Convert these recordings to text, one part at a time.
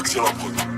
Section en prod.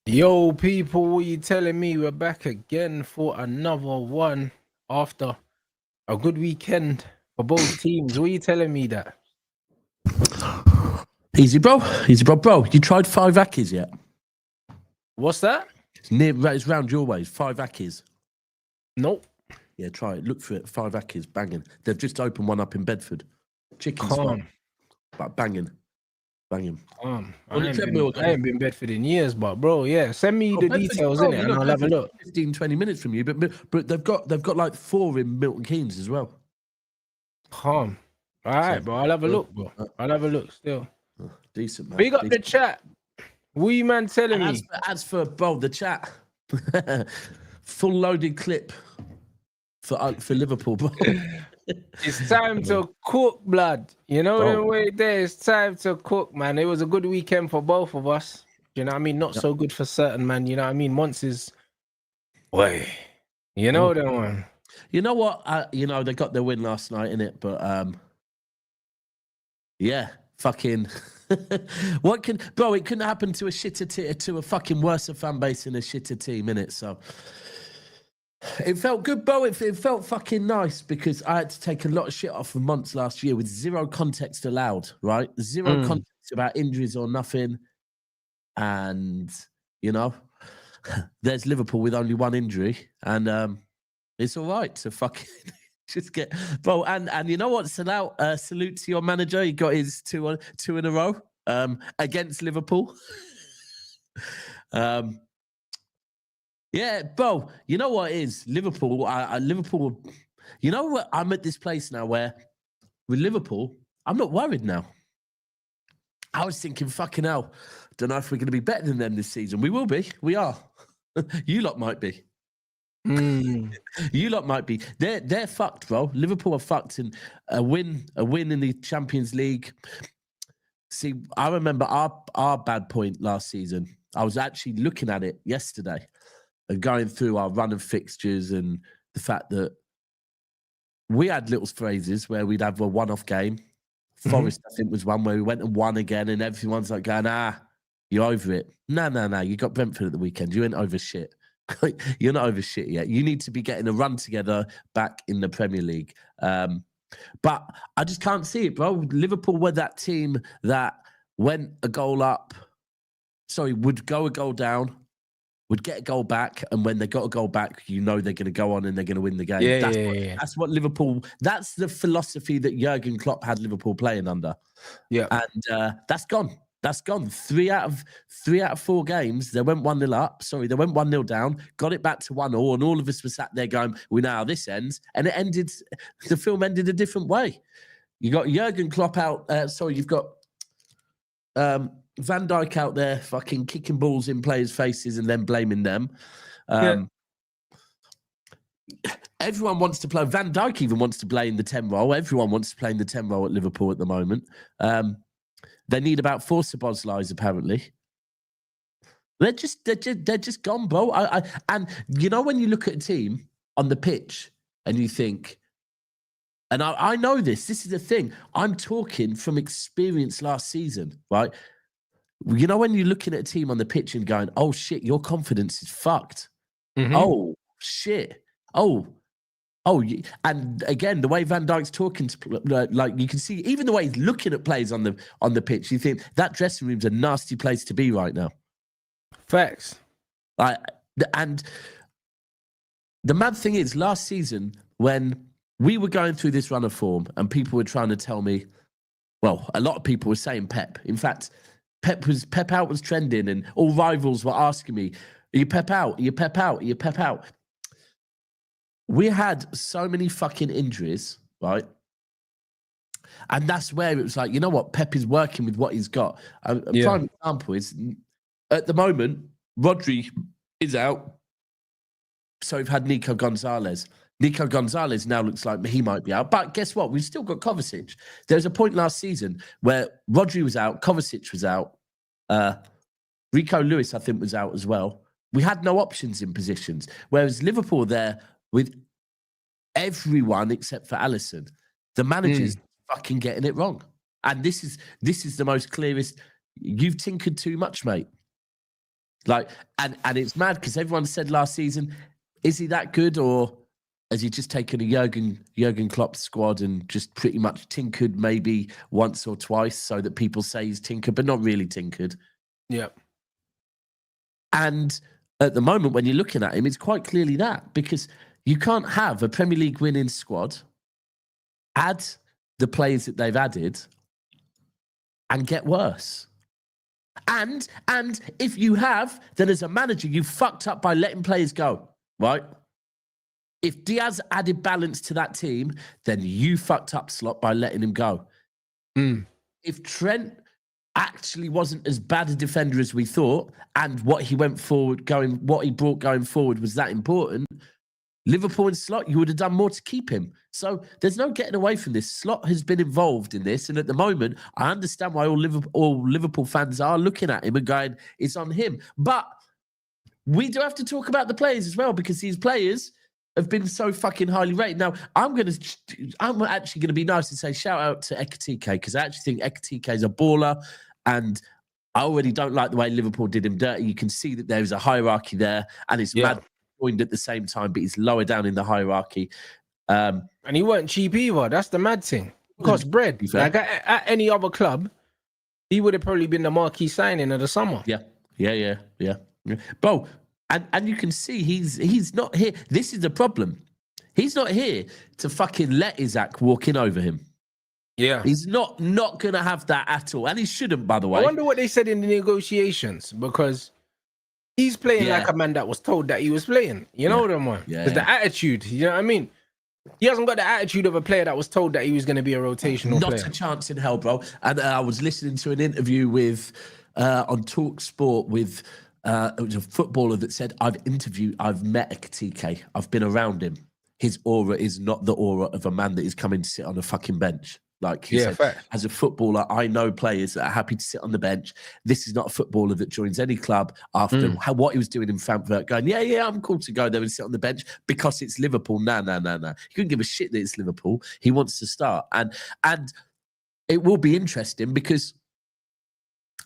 Yo, people, what you telling me? We're back again for another one after a good weekend for both teams. What you telling me that? Easy, bro. Easy, bro. Bro, you tried 5 Akis yet? What's that? It's round your way. 5 Akis. Nope. Yeah, try it. Look for it. 5 Akis. Banging. They've just opened one up in Bedford. Chicken Calm. spot. But banging. Banging. I On the treadmill ain't again. been Bedford in years, but bro, yeah, send me the Bedford's details cool, in it, you and know, I'll have a look. 15, 20 minutes from you, but they've got like 4 in Milton Keynes as well. Calm. All right, bro. I'll have a look, bro. I'll have a look still. Decent, man. Big up the Decent. chat. What you man telling me? As for bro, the chat, full loaded clip for Liverpool, bro. It's time to cook, blood. You know the way there. It's time to cook, man. It was a good weekend for both of us. You know what I mean? Not so good for certain, man. You know what I mean? Once is way. You know that one. You know what? You know, they got their win last night, innit? But yeah, fucking what can bro, it couldn't happen to a shitter to a fucking worse fan base in a shitter team, innit? So it felt good, bro. It felt fucking nice because I had to take a lot of shit off for months last year with zero context allowed, right? Zero context about injuries or nothing. And, you know, there's Liverpool with only 1 injury. And it's all right to fucking just get... Bro, and you know what? Salute to your manager. He got his two in a row against Liverpool. Yeah, bro. You know what it is? Liverpool. Liverpool. You know what? I'm at this place now where with Liverpool, I'm not worried now. I was thinking, fucking hell, don't know if we're going to be better than them this season. We will be. We are. You lot might be. You lot might be. They're fucked, bro. Liverpool are fucked. And a win in the Champions League. See, I remember our bad point last season. I was actually looking at it yesterday and going through our run of fixtures and the fact that we had little phrases where we'd have a one-off game. Forest, I think, was one where we went and won again, and everyone's like going, you're over it. No. You got Brentford at the weekend. You ain't over shit. You're not over shit yet. You need to be getting a run together back in the Premier League. But I just can't see it, bro. Liverpool were that team that went a goal up, would go a goal down, would get a goal back, and when they got a goal back, you know they're going to go on and they're going to win the game. That's what Liverpool... That's the philosophy that Jurgen Klopp had Liverpool playing under. Yeah. And that's gone. That's gone. 3 out of 4 games, they went 1-0 up. They went 1-0 down, got it back to 1-1, and all of us were sat there going, we know how this ends. And the film ended a different way. You got Jurgen Klopp out... you've got... Van Dijk out there fucking kicking balls in players' faces and then blaming them. Everyone wants to play. Van Dijk even wants to play in the 10 role. Everyone wants to play in the 10 role at Liverpool at the moment. They need about 4 Szoboszlais, apparently. They're just gone, bro. And you know when you look at a team on the pitch and you think, and I know this is the thing. I'm talking from experience last season, right? You know when you're looking at a team on the pitch and going, oh, shit, your confidence is fucked. Oh, shit. Oh. And again, the way Van Dijk's talking to, like, you can see, even the way he's looking at players on the pitch, you think that dressing room's a nasty place to be right now. Facts. And the mad thing is, last season, when we were going through this run of form and people were trying to tell me, well, a lot of people were saying Pep. In fact, Pep out was trending and all rivals were asking me, are you Pep out? Are you Pep out? Are you Pep out? We had so many fucking injuries, right? And that's where it was like, you know what? Pep is working with what he's got. A prime example is, at the moment, Rodri is out. So we've had Nico Gonzalez. Nico Gonzalez now looks like he might be out. But guess what? We've still got Kovacic. There was a point last season where Rodri was out, Kovacic was out, Rico Lewis, I think, was out as well. We had no options in positions. Whereas Liverpool there with everyone except for Alisson. The manager's fucking getting it wrong. And this is the most clearest. You've tinkered too much, mate. Like, and it's mad because everyone said last season, is he that good, or has he just taken a Jurgen Klopp squad and just pretty much tinkered maybe once or twice so that people say he's tinkered, but not really tinkered? Yeah. And at the moment, when you're looking at him, it's quite clearly that, because you can't have a Premier League winning squad, add the players that they've added, and get worse. And if you have, then as a manager, you fucked up by letting players go, right? If Diaz added balance to that team, then you fucked up, Slot, by letting him go. If Trent actually wasn't as bad a defender as we thought, and what he brought going forward was that important, Liverpool and Slot, you would have done more to keep him. So there's no getting away from this. Slot has been involved in this, and at the moment, I understand why all Liverpool fans are looking at him and going, it's on him. But we do have to talk about the players as well, because these players have been so fucking highly rated. Now, I'm actually gonna be nice and say shout out to Ekitike, because I actually think Ekitike is a baller, and I already don't like the way Liverpool did him dirty. You can see that there is a hierarchy there, and it's mad joined at the same time, but he's lower down in the hierarchy. And he weren't cheap either. That's the mad thing. It cost bread. Like at any other club, he would have probably been the marquee signing of the summer. Yeah. Bro, and you can see he's not here. This is the problem. He's not here to fucking let Isak walk in over him. Yeah. He's not going to have that at all. And he shouldn't, by the way. I wonder what they said in the negotiations, because he's playing like a man that was told that he was playing. You know what I mean? Because the attitude, you know what I mean? He hasn't got the attitude of a player that was told that he was going to be a rotational player. Not a chance in hell, bro. And I was listening to an interview with on Talk Sport with it was a footballer that said, I've met Ekitike. I've been around him. His aura is not the aura of a man that is coming to sit on a fucking bench. Like he said, as a footballer, I know players that are happy to sit on the bench. This is not a footballer that joins any club after what he was doing in Frankfurt, going, yeah, I'm cool to go there and sit on the bench because it's Liverpool. No. He couldn't give a shit that it's Liverpool. He wants to start. And it will be interesting because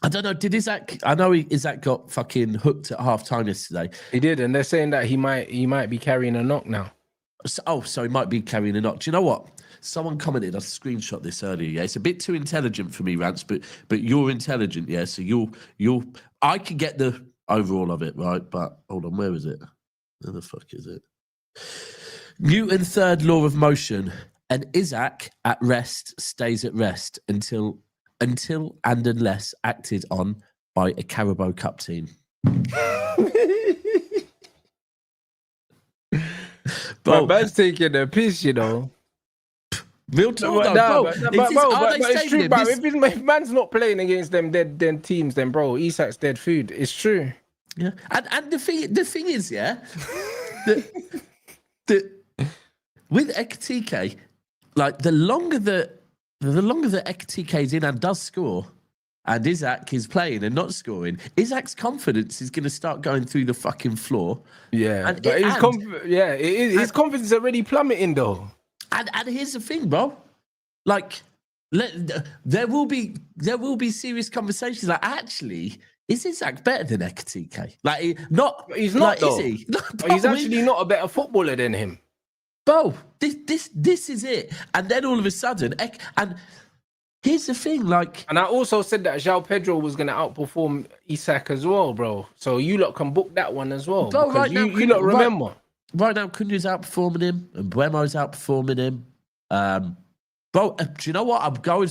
I don't know, did Isak, I know Isak got fucking hooked at half time yesterday. He did, and they're saying that he might be carrying a knock now. So he might be carrying a knock. Do you know what? Someone commented, I screenshot this earlier. Yeah, it's a bit too intelligent for me, Rants, but you're intelligent, yeah. So I can get the overall of it, right? But hold on, where is it? Where the fuck is it? Newton's third law of motion. An Isak at rest stays at rest until and unless acted on by a Carabao Cup team. But man's taking a piss, you know. Real talk, but it's true, bro. If man's not playing against them dead teams, then bro, Isak's dead food. It's true. Yeah, and the thing is, yeah, that with Ekitike, like the longer that Ekitike is in and does score, and Isak is playing and not scoring, Isak's confidence is going to start going through the fucking floor. Yeah, his confidence is already plummeting though. And here's the thing, bro. Like, there will be serious conversations. Like, actually, is Isak better than Ekitike? Like, he's not. Though. Is he? He's actually not a better footballer than him. Bro, this is it. And then all of a sudden, and here's the thing, like, and I also said that João Pedro was going to outperform Isak as well, bro. So you lot can book that one as well. Bro, right now, you lot remember. Right now, Cunha's outperforming him, and Buemo's outperforming him. Bro, do you know what? I'm going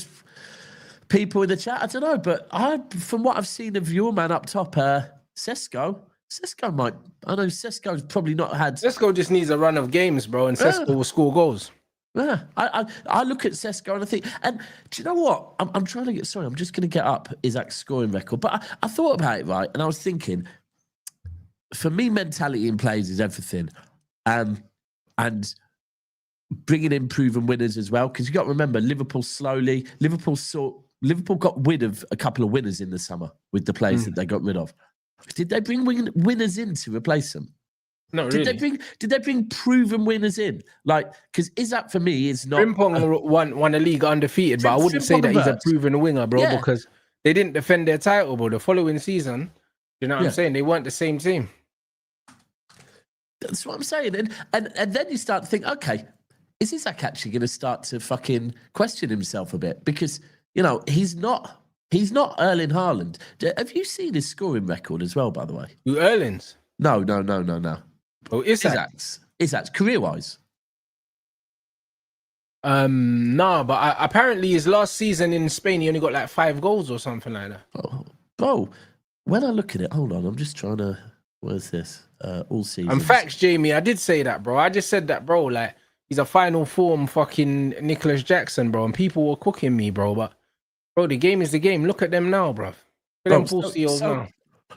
people in the chat. I don't know, but from what I've seen of your man up top, Sesko might. I know Sesko's probably not had. Sesko just needs a run of games, bro, and Sesko will score goals. Yeah, I look at Sesko and I think, and do you know what? I'm trying to get. Sorry, I'm just going to get up Isak's scoring record, but I thought about it, right, and I was thinking, for me, mentality in players is everything. And bringing in proven winners as well, because you got to remember, Liverpool got rid of a couple of winners in the summer with the players that they got rid of. Did they bring winners in to replace them? No, really. Did they bring proven winners in? Like, because Isak for me is not. Frimpong won a league undefeated, but I wouldn't say that he's a proven winger, bro, because they didn't defend their title, bro. The following season, You know what I'm saying? They weren't the same team. That's what I'm saying. And then you start to think, okay, is Isak actually going to start to fucking question himself a bit? Because, you know, he's not Erling Haaland. Have you seen his scoring record as well, by the way? Who, Erling's? No. Oh, Isak's career-wise. No, but apparently his last season in Spain, he only got like 5 goals or something like that. Oh, bro, when I look at it, hold on, I'm just trying to. Where's this? All seasons. And facts, Jamie, I did say that, bro. I just said that, bro. Like, he's a final form fucking Nicholas Jackson, bro. And people were cooking me, bro. But, bro, the game is the game. Look at them now, bro. Look at them full steals now.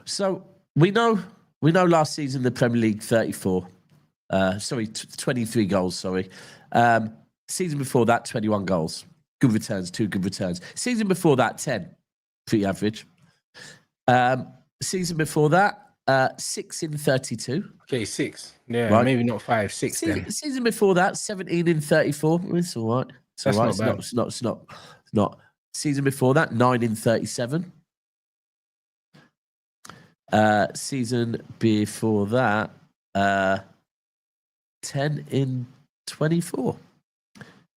So we know last season the Premier League 23 goals, sorry. Season before that, 21 goals. Good returns, 2 good returns. Season before that, 10. Pretty average. Season before that, 6 in 32. Okay, 6. Yeah, right. Maybe not 5, 6 then. Season before that, 17 in 34. It's all right. That's all right. Not bad. It's not. Season before that, 9 in 37. Season before that, 10 in 24.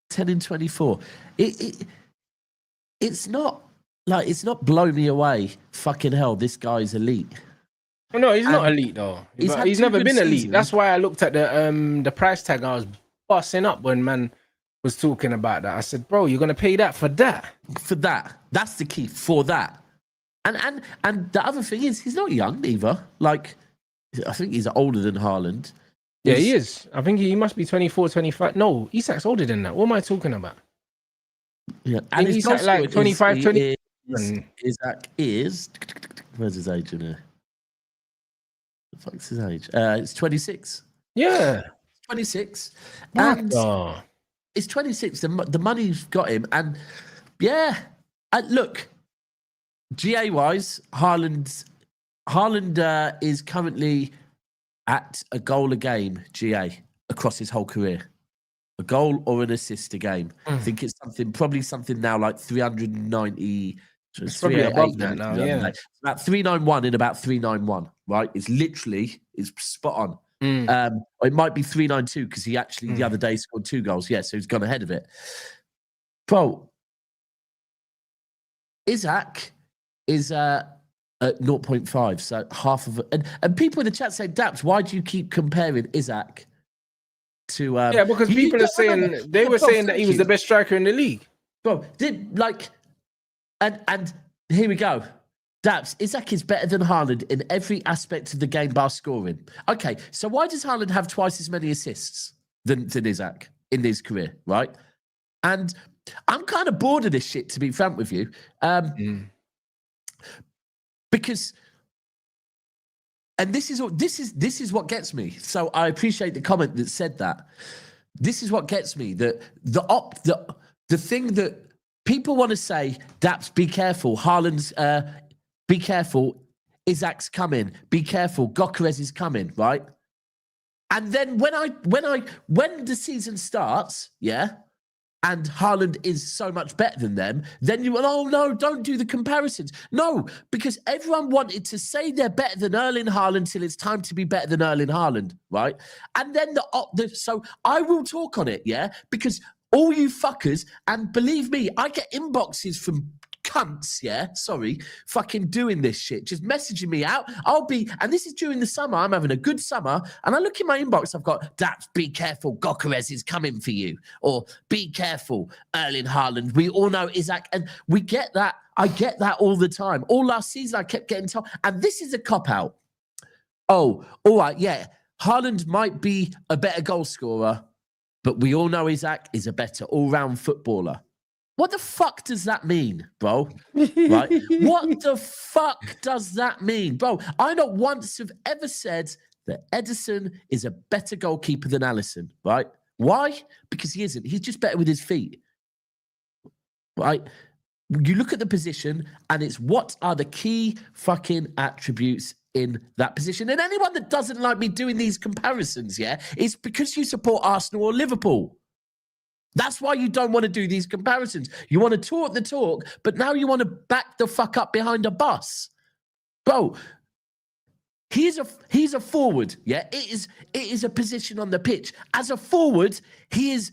10 in 24. It's not blow me away. Fucking hell, this guy's elite. No, he's not elite though. He's never been elite. Seasons. That's why I looked at the price tag. I was busting up when man was talking about that. I said, bro, you're gonna pay that for that? For that. That's the key. For that. And the other thing is, he's not young either. Like, I think he's older than Haaland. Yeah, he is. I think he must be 24, 25. No, Isak's older than that. What am I talking about? Yeah, and he's like 25, 20. Isak is. Where's his age in here? The fuck's his age? It's 26. Yeah, 26. And it's 26. The money's got him, and yeah, look, GA wise, Haaland is currently at a goal a game, GA, across his whole career. A goal or an assist a game. I think it's probably something now like 390. It's probably above that now, yeah. It's about 391 in about 391, right? It's spot on. Or it might be 392 because he actually the other day scored 2 goals. Yeah, so he's gone ahead of it. Bro, Isak is at 0.5, so half of it. And people in the chat say, Daps, why do you keep comparing Isak to... yeah, because people are saying... They were saying that he was the best striker in the league. Bro, and here we go. Daps, Isak is better than Haaland in every aspect of the game bar scoring. Okay, so why does Haaland have twice as many assists than Isak in his career, right? And I'm kind of bored of this shit, to be frank with you. Because, and this is what gets me. So I appreciate the comment that said that. This is what gets me. The thing that people want to say, Daps, be careful. Haaland's, be careful. Isak's coming. Be careful. Gyökeres is coming, right? And then when the season starts, yeah, and Haaland is so much better than them, then you will, oh no, don't do the comparisons. No, because everyone wanted to say they're better than Erling Haaland till it's time to be better than Erling Haaland, right? And then so I will talk on it, yeah, because all you fuckers, and believe me, I get inboxes from cunts, yeah, sorry, fucking doing this shit, just messaging me out. And this is during the summer, I'm having a good summer, and I look in my inbox, I've got, Daps, be careful, Gyökeres is coming for you, or be careful, Erling Haaland, we all know Isak, and we get that, I get that all the time. All last season, I kept getting told, and this is a cop-out. Oh, all right, yeah, Haaland might be a better goal scorer, but we all know Isak is a better all-round footballer. What the fuck does that mean, bro? Right? What the fuck does that mean? Bro, I not once have ever said that Edison is a better goalkeeper than Alisson, right? Why? Because he isn't. He's just better with his feet, right? You look at the position and it's what are the key fucking attributes in that position. And anyone that doesn't like me doing these comparisons, yeah, it's because you support Arsenal or Liverpool. That's why you don't want to do these comparisons. You want to talk the talk, but now you want to back the fuck up behind a bus. Bro, He's a forward. Yeah, it is a position on the pitch. As a forward, he is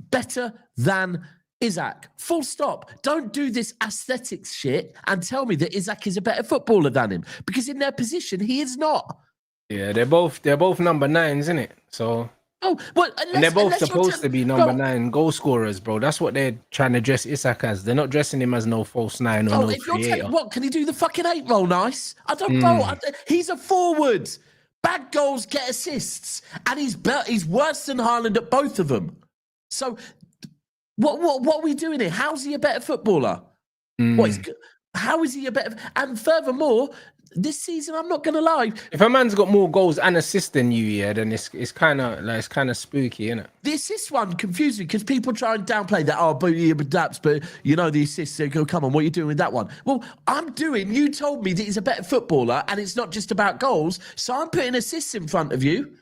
better than Isak. Full stop. Don't do this aesthetics shit and tell me that Isak is a better footballer than him, because in their position he is not. Yeah, they're both number 9s, isn't it? So. Oh, well, and they're both supposed to be number 9 goal scorers, bro. That's what they're trying to dress Isak as. They're not dressing him as no false 9 or no if you're creator. What, can he do the fucking 8 roll nice? I don't know. He's a forward. Bad goals get assists, and he's worse than Haaland at both of them. So, what are we doing here? How's he a better footballer? How is he a better? And furthermore, this season, I'm not gonna lie, if a man's got more goals and assists than you, yeah, then it's kind of spooky, isn't it? The assist one confused me because people try and downplay that. Oh, but DAPS, but you know the assists. They go, come on, what are you doing with that one? Well, you told me that he's a better footballer, and it's not just about goals. So I'm putting assists in front of you.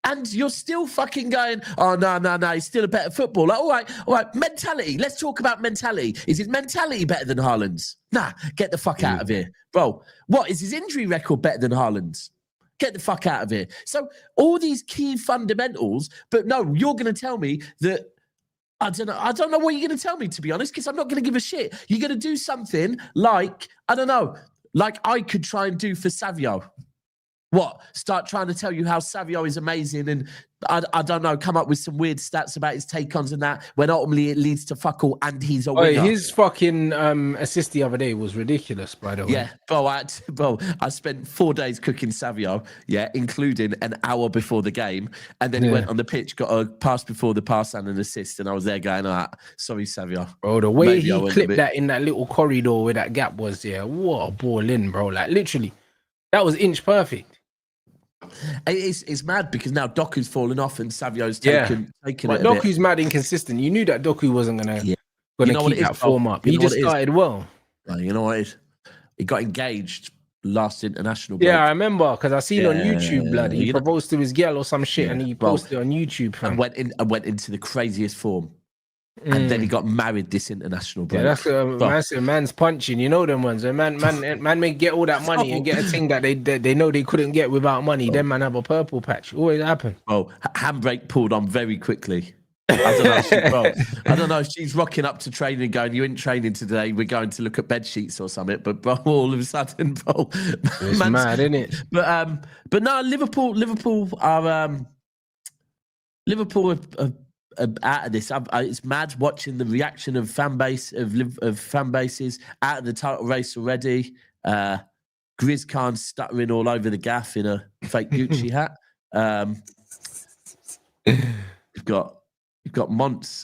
And you're still fucking going, oh, no, he's still a better footballer. All right, mentality. Let's talk about mentality. Is his mentality better than Haaland's? Nah, get the fuck out of here. Bro, what, is his injury record better than Haaland's? Get the fuck out of here. So all these key fundamentals, but no, you're going to tell me that, I don't know what you're going to tell me, to be honest, because I'm not going to give a shit. You're going to do something like, I don't know, like I could try and do for Savio. What? Start trying to tell you how Savio is amazing and I don't know, come up with some weird stats about his take-ons and that, when ultimately it leads to fuck all and he's a winner. His fucking assist the other day was ridiculous, by the way. Yeah, bro, I spent 4 days cooking Savio, yeah, including an hour before the game, and then he went on the pitch, got a pass before the pass and an assist, and I was there going, sorry, Savio. Bro, the way he clipped that in that little corridor where that gap was, yeah, what a ball in, bro. Like, literally, that was inch perfect. It's mad because now Doku's fallen off and Savio's taken it. But Doku's mad inconsistent. You knew that Doku wasn't gonna keep that form up. He just started well. You know what it is? He got engaged last international break. Yeah, I remember because I seen on YouTube, blood. He proposed to his girl or some shit, and he posted on YouTube. And went into the craziest form. And then he got married this international break. Yeah, that's man's punching. You know them ones. Man may get all that money and get a thing that they know they couldn't get without money. Then man have a purple patch. Always happen. Oh, handbrake pulled on very quickly. I don't know. She's rocking up to training, going, "You ain't training today. We're going to look at bed sheets or something." But bro, all of a sudden, bro, it's mad, isn't it? But no, Liverpool are out of this. It's mad watching the reaction of fan bases out of the title race already. Grizz Khan stuttering all over the gaff in a fake Gucci hat. You've got Monts.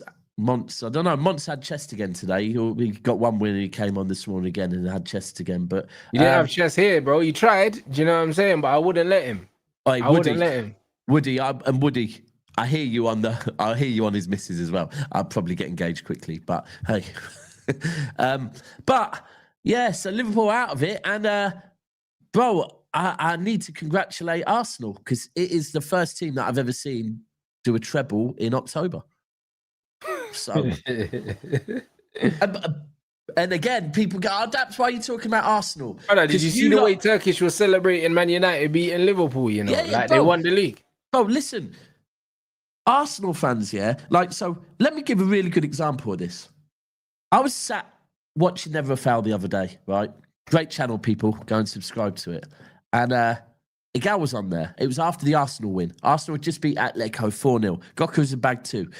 I don't know. Monts had chest again today. He got one win and he came on this morning again and had chest again. But you didn't have chest here, bro. You tried. Do you know what I'm saying? But I wouldn't let him. I wouldn't let him. Woody. I hear you on his misses as well. I'll probably get engaged quickly, but hey. But yeah, so Liverpool out of it, and bro, I need to congratulate Arsenal because it is the first team that I've ever seen do a treble in October. So, and again, people go, "Oh, that's why you're talking about Arsenal." Did you see the way Turkish was celebrating Man United beating Liverpool? You know, bro, they won the league. Bro, listen. Arsenal fans, yeah? So let me give a really good example of this. I was sat watching Never a Foul the other day, right? Great channel, people. Go and subscribe to it. And a gal was on there. It was after the Arsenal win. Arsenal had just beat Atletico 4-0. Goku was in bag 2.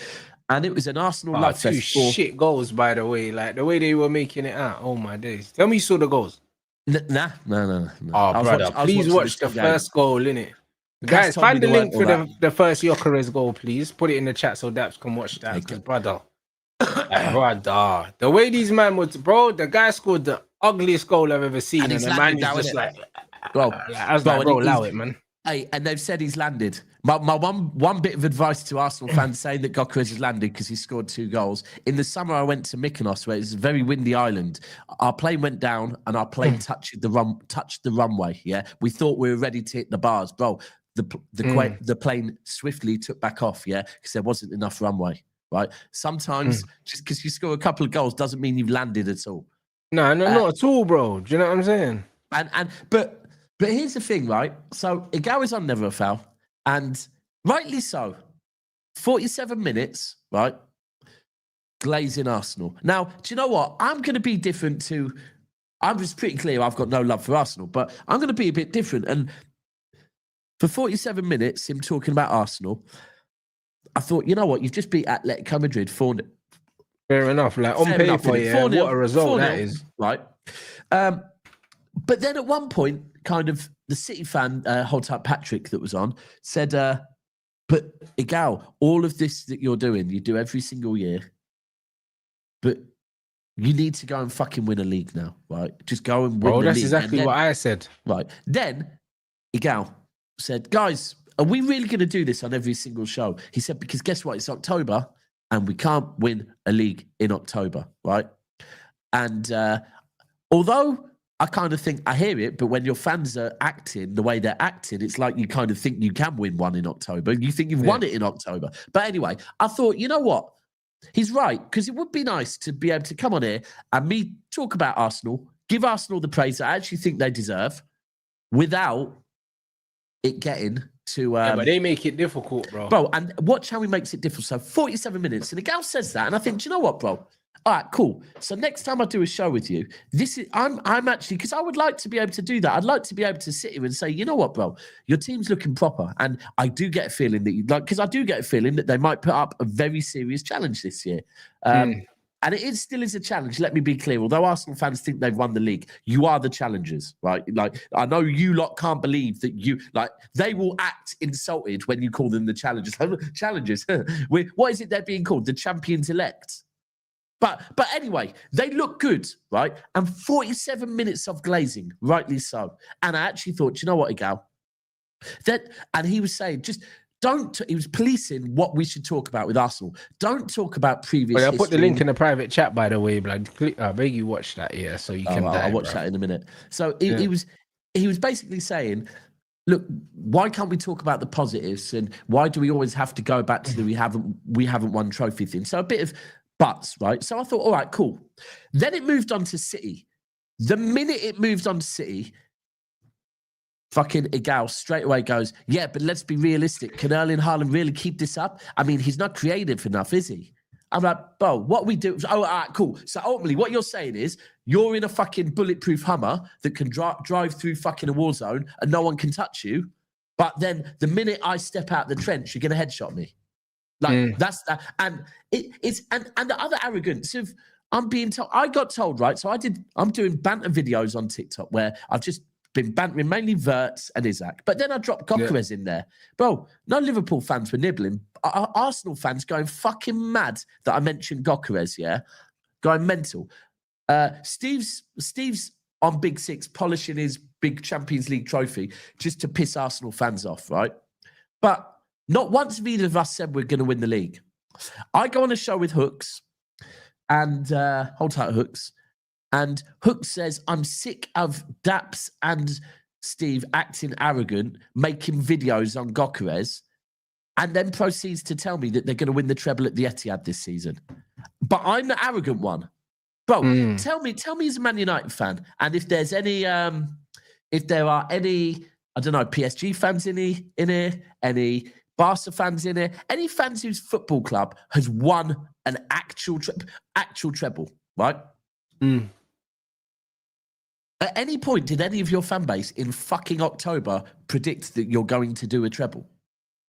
And it was an Arsenal live two shit goals, by the way. Like, the way they were making it out. Oh, my days. Tell me you saw the goals. Nah. Oh, brother, please watch the first goal, innit? Guys, find the link for the first Gyökeres goal, please. Put it in the chat so DAPS can watch that. Because, brother, the way these men was, bro, the guy scored the ugliest goal I've ever seen. And the man is just like, I was like, bro, allow it, man. Hey, and they've said he's landed. My one bit of advice to Arsenal fans saying that Gyökeres has landed because he scored 2 goals. In the summer, I went to Mykonos, where it's a very windy island. Our plane went down, and our plane touched the runway. Yeah, we thought we were ready to hit the bars, bro. The plane swiftly took back off, yeah, because there wasn't enough runway, right? Sometimes just because you score a couple of goals doesn't mean you've landed at all. No, not at all, bro. Do you know what I'm saying? But But here's the thing, right? So Igao is on never a foul, and rightly so. 47 minutes, right? Glazing Arsenal. Now, do you know what? I'm going to be different to. I'm just pretty clear. I've got no love for Arsenal, but I'm going to be a bit different. And for 47 minutes, him talking about Arsenal, I thought, you know what? You've just beat Atletico Madrid 4-0. Fair enough. Like on paper, yeah, what a result that is. Right. But then at one point, kind of the City fan, hold up Patrick that was on, said, but Igao, all of this that you're doing, you do every single year, but you need to go and fucking win a league now, right? Just go and win the league. That's exactly what I said. Right. Then Igao said, guys, are we really going to do this on every single show? He said, because guess what? It's October and we can't win a league in October, right? And although I kind of think I hear it, but when your fans are acting the way they're acting, it's like you kind of think you can win one in October. You think you've won it in October. But anyway, I thought, you know what? He's right, because it would be nice to be able to come on here and me talk about Arsenal, give Arsenal the praise I actually think they deserve without it getting to... but they make it difficult, bro. Bro, and watch how he makes it difficult. So 47 minutes, and the gal says that, and I think, do you know what, bro? All right, cool. So next time I do a show with you, I'm actually, because I would like to be able to do that. I'd like to be able to sit here and say, you know what, bro, your team's looking proper, and I do get a feeling that because I do get a feeling that they might put up a very serious challenge this year. And it still is a challenge. Let me be clear. Although Arsenal fans think they've won the league, you are the challengers, right? Like, I know you lot can't believe that they will act insulted when you call them the challengers. Challengers. What is it they're being called? The champions elect. But anyway, they look good, right? And 47 minutes of glazing, rightly so. And I actually thought, you know what, Igao? And he was saying, just don't. He was policing what we should talk about with Arsenal. Don't talk about previous. I'll put the link in the private chat, by the way, blood. I beg you watch that, yeah, so you can. I'll watch that in a minute. So he was basically saying, look, why can't we talk about the positives, and why do we always have to go back to the we haven't won trophy thing? So a bit of buts, right? So I thought, all right, cool. Then it moved on to City. The minute it moved on to City, fucking Igao straight away goes, yeah, but let's be realistic. Can Erling Haaland really keep this up? I mean, he's not creative enough, is he? I'm like, bro, what we do... Oh, all right, cool. So ultimately, what you're saying is you're in a fucking bulletproof Hummer that can drive through fucking a war zone and no one can touch you. But then the minute I step out the trench, you're going to headshot me. Like, that's that. And it's the other arrogance of... I'm being told... I got told, right? So I'm doing banter videos on TikTok where I've just been bantering mainly Rants and Isak. But then I dropped Gokeres in there. Bro, no Liverpool fans were nibbling. Arsenal fans going fucking mad that I mentioned Gokeres, yeah? Going mental. Steve's on Big Six polishing his big Champions League trophy just to piss Arsenal fans off, right? But not once have either of us said we're going to win the league. I go on a show with Hooks and hold tight, Hooks. And Hooks says, I'm sick of DAPS and Steve acting arrogant, making videos on Gokeres, and then proceeds to tell me that they're going to win the treble at the Etihad this season. But I'm the arrogant one. Bro, tell me as a Man United fan, and if there's any, if there are any, I don't know, PSG fans in here, any Barca fans in here, any fans whose football club has won an actual treble, right? At any point, did any of your fan base in fucking October predict that you're going to do a treble?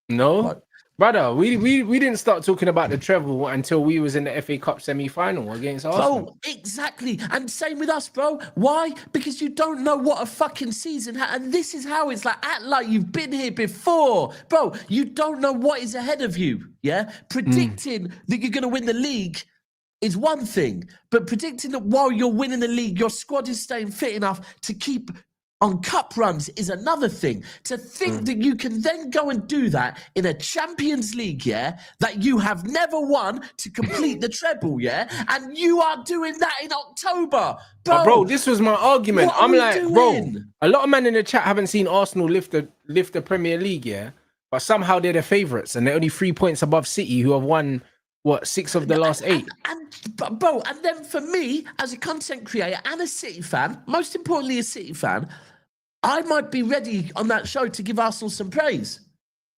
No. Like, brother, we didn't start talking about the treble until we was in the FA Cup semi-final against Arsenal. Bro, exactly. And same with us, bro. Why? Because you don't know what a fucking season and this is how it's like, act like you've been here before. Bro, you don't know what is ahead of you, yeah? Predicting that you're going to win the league is one thing, but predicting that while you're winning the league, your squad is staying fit enough to keep on cup runs is another thing. To think that you can then go and do that in a Champions League, yeah, that you have never won to complete the treble, yeah, and you are doing that in October. Bro, this was my argument. I'm like, doing? Bro, a lot of men in the chat haven't seen Arsenal lift the Premier League, yeah, but somehow they're the favourites and they're only 3 points above City, who have won, what, 6 of the last 8. Bro, and then for me, as a content creator and a City fan, most importantly a City fan, I might be ready on that show to give Arsenal some praise.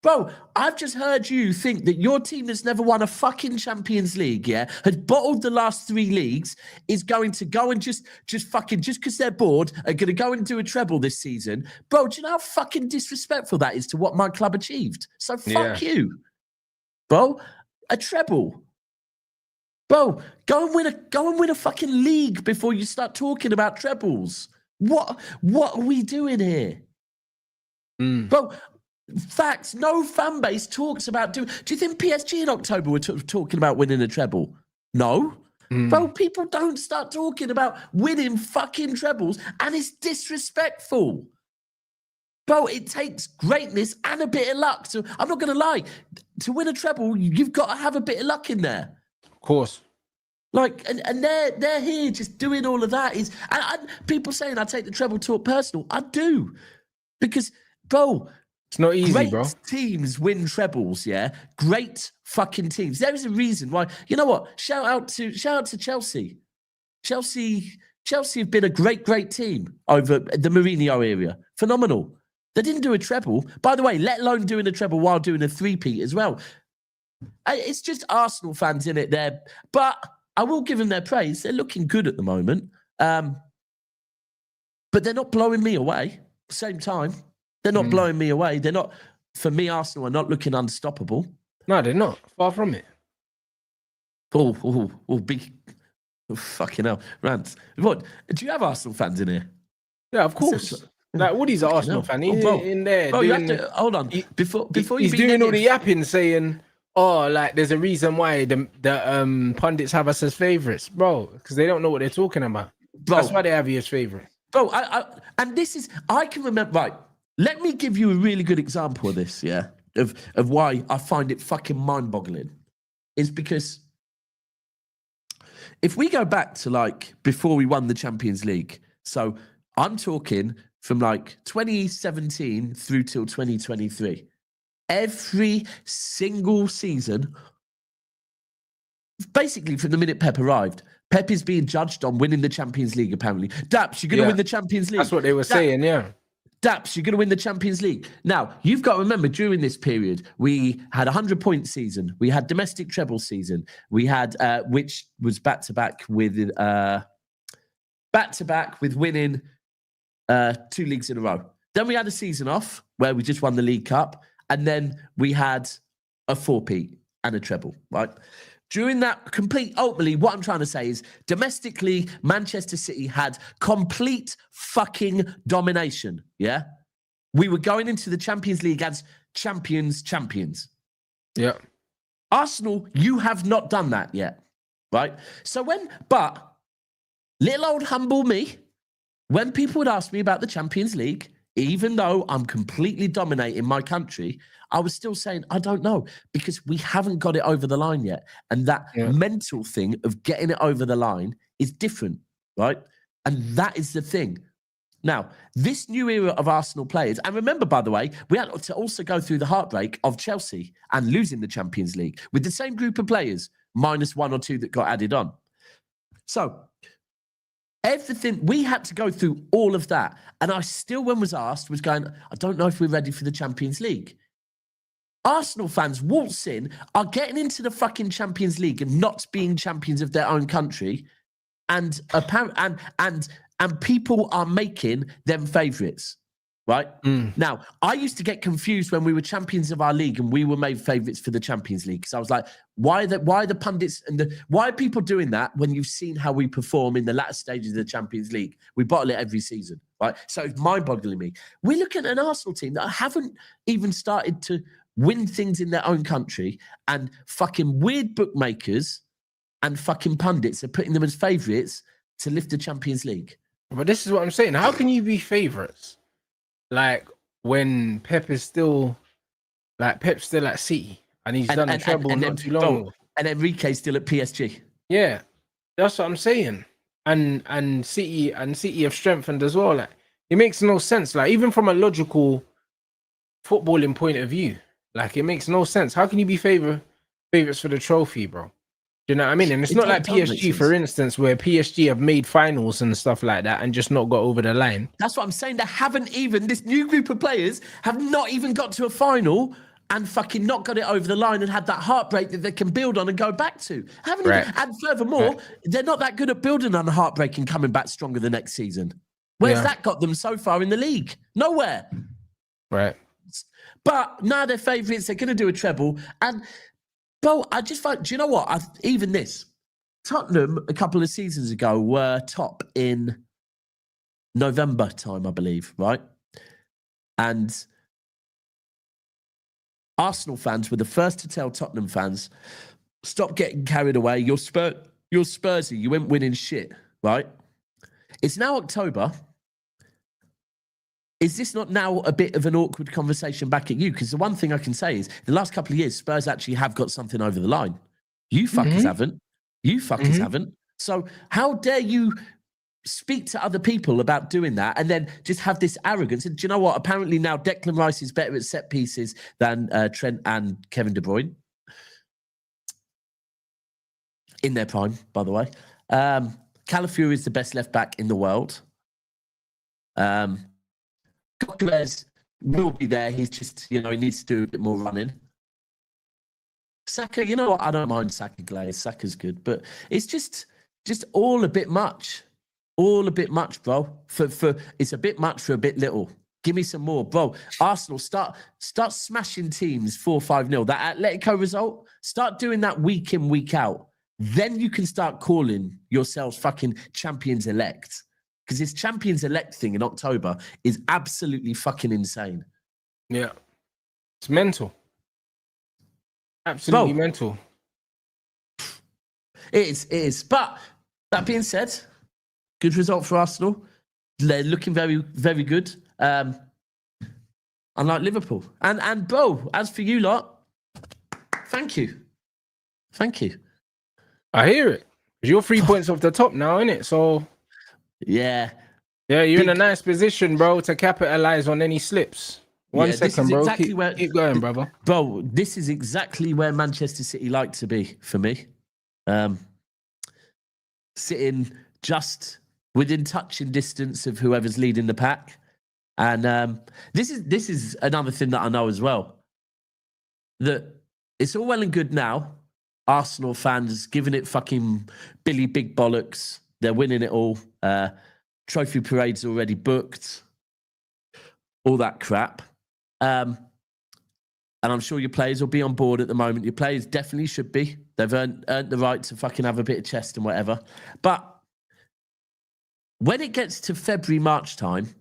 Bro, I've just heard you think that your team that's never won a fucking Champions League, yeah, has bottled the last 3 leagues, is going to go and just because they're bored, are going to go and do a treble this season. Bro, do you know how fucking disrespectful that is to what my club achieved? So fuck you, bro. A treble. Bro, go and win a fucking league before you start talking about trebles. What are we doing here? Bro, facts, no fan base talks about do you think PSG in October were talking about winning a treble? No. Bro, people don't start talking about winning fucking trebles, and it's disrespectful. Bro, it takes greatness and a bit of luck. So I'm not going to lie. To win a treble, you've got to have a bit of luck in there. Of course. Like, and they're here just doing all of that. And people saying I take the treble talk personal. I do. Because, bro, it's not easy, great bro. Teams win trebles, yeah? Great fucking teams. There is a reason why. You know what? Shout out to Chelsea. Chelsea have been a great team over the Mourinho area. Phenomenal. They didn't do a treble. By the way, let alone doing a treble while doing a three-peat as well. It's just Arsenal fans in it there. But I will give them their praise. They're looking good at the moment. But they're not blowing me away. Same time, they're not blowing me away. They're not, for me, Arsenal are not looking unstoppable. No, they're not. Far from it. Fucking hell. Rants. What? Do you have Arsenal fans in here? Yeah, of course. Like, Woody's an Arsenal fan. He's in there. Bro, you have to, hold on. Before he's doing all the yapping, saying, oh, like, there's a reason why the pundits have us as favourites, bro, because they don't know what they're talking about. Bro, that's why they have you as favourites. Bro, and this is, I can remember, right, let me give you a really good example of this, yeah, of why I find it fucking mind-boggling. Is because if we go back to, like, before we won the Champions League, so I'm talking from, like, 2017 through till 2023, every single season, basically from the minute Pep arrived, Pep is being judged on winning the Champions League, apparently. DAPS, you're going to win the Champions League. That's what they were saying, yeah. DAPS, you're going to win the Champions League. Now, you've got to remember, during this period, we had a 100-point season. We had domestic treble season. We had, which was back-to-back with winning 2 leagues in a row. Then we had a season off where we just won the League Cup. And then we had a 4-peat and a treble, right? During that ultimately, what I'm trying to say is domestically, Manchester City had complete fucking domination, yeah? We were going into the Champions League as champions. Yeah. Arsenal, you have not done that yet, right? But little old humble me, when people would ask me about the Champions League, even though I'm completely dominating my country, I was still saying, I don't know, because we haven't got it over the line yet. And that mental thing of getting it over the line is different, right? And that is the thing. Now, this new era of Arsenal players, and remember, by the way, we had to also go through the heartbreak of Chelsea and losing the Champions League with the same group of players, minus 1 or 2 that got added on. So, everything, we had to go through all of that. And I still, when was asked, was going, I don't know if we're ready for the Champions League. Arsenal fans waltz in, are getting into the fucking Champions League and not being champions of their own country. And people are making them favourites, right? Now, I used to get confused when we were champions of our league and we were made favourites for the Champions League. Because I was like, why the pundits and why are people doing that when you've seen how we perform in the latter stages of the Champions League? We bottle it every season, right? So it's mind-boggling me. We're looking at an Arsenal team that haven't even started to win things in their own country, and fucking weird bookmakers and fucking pundits are putting them as favourites to lift the Champions League. But this is what I'm saying. How can you be favourites? Like, when Pep's still at City and he's done the treble not too long ago. And Enrique's still at PSG. Yeah, that's what I'm saying. And City have strengthened as well. Like, it makes no sense. Like, even from a logical footballing point of view, like, it makes no sense. How can you be favourites for the trophy, bro? Do you know what I mean? And it's not like PSG, for instance, where PSG have made finals and stuff like that and just not got over the line. That's what I'm saying. They haven't even, this new group of players have not even got to a final and fucking not got it over the line and had that heartbreak that they can build on and go back to. Haven't even, and furthermore, they're not that good at building on the heartbreak and coming back stronger the next season. Where's that got them so far in the league? Nowhere. Right. But now they're favourites. They're going to do a treble. And, bro, I just find, do you know what? Even this, Tottenham a couple of seasons ago were top in November time, I believe, right? And Arsenal fans were the first to tell Tottenham fans, stop getting carried away. You're Spursy. You ain't winning shit, right? It's now October. Is this not now a bit of an awkward conversation back at you? Because the one thing I can say is the last couple of years, Spurs actually have got something over the line. You fuckers haven't. You fuckers haven't. So how dare you speak to other people about doing that and then just have this arrogance? And do you know what? Apparently now Declan Rice is better at set pieces than Trent and Kevin De Bruyne. In their prime, by the way. Calafiori is the best left back in the world. Coquelez will be there. He's just, he needs to do a bit more running. Saka, you know what? I don't mind Saka Glaze. Saka's good, but it's just all a bit much. All a bit much, bro. For it's a bit much for a bit little. Give me some more, bro. Arsenal, start smashing teams 4-5-0. That Atletico result, start doing that week in, week out. Then you can start calling yourselves fucking champions elect. Because this champions elect thing in October is absolutely fucking insane. Yeah. It's mental. Absolutely mental. It is. But that being said, good result for Arsenal. They're looking very, very good. Unlike Liverpool. And bro, as for you lot, thank you. Thank you. I hear it. You're 3 points off the top now, innit? So yeah, you're in a nice position, bro, to capitalize on any slips. One second, bro. Exactly keep going, brother. Bro, this is exactly where Manchester City like to be for me. Sitting just within touching distance of whoever's leading the pack. And this is another thing that I know as well. That it's all well and good now. Arsenal fans giving it fucking Billy Big Bollocks. They're winning it all. Trophy parade's already booked. All that crap. And I'm sure your players will be on board at the moment. Your players definitely should be. They've earned the right to fucking have a bit of chest and whatever. But when it gets to February, March time,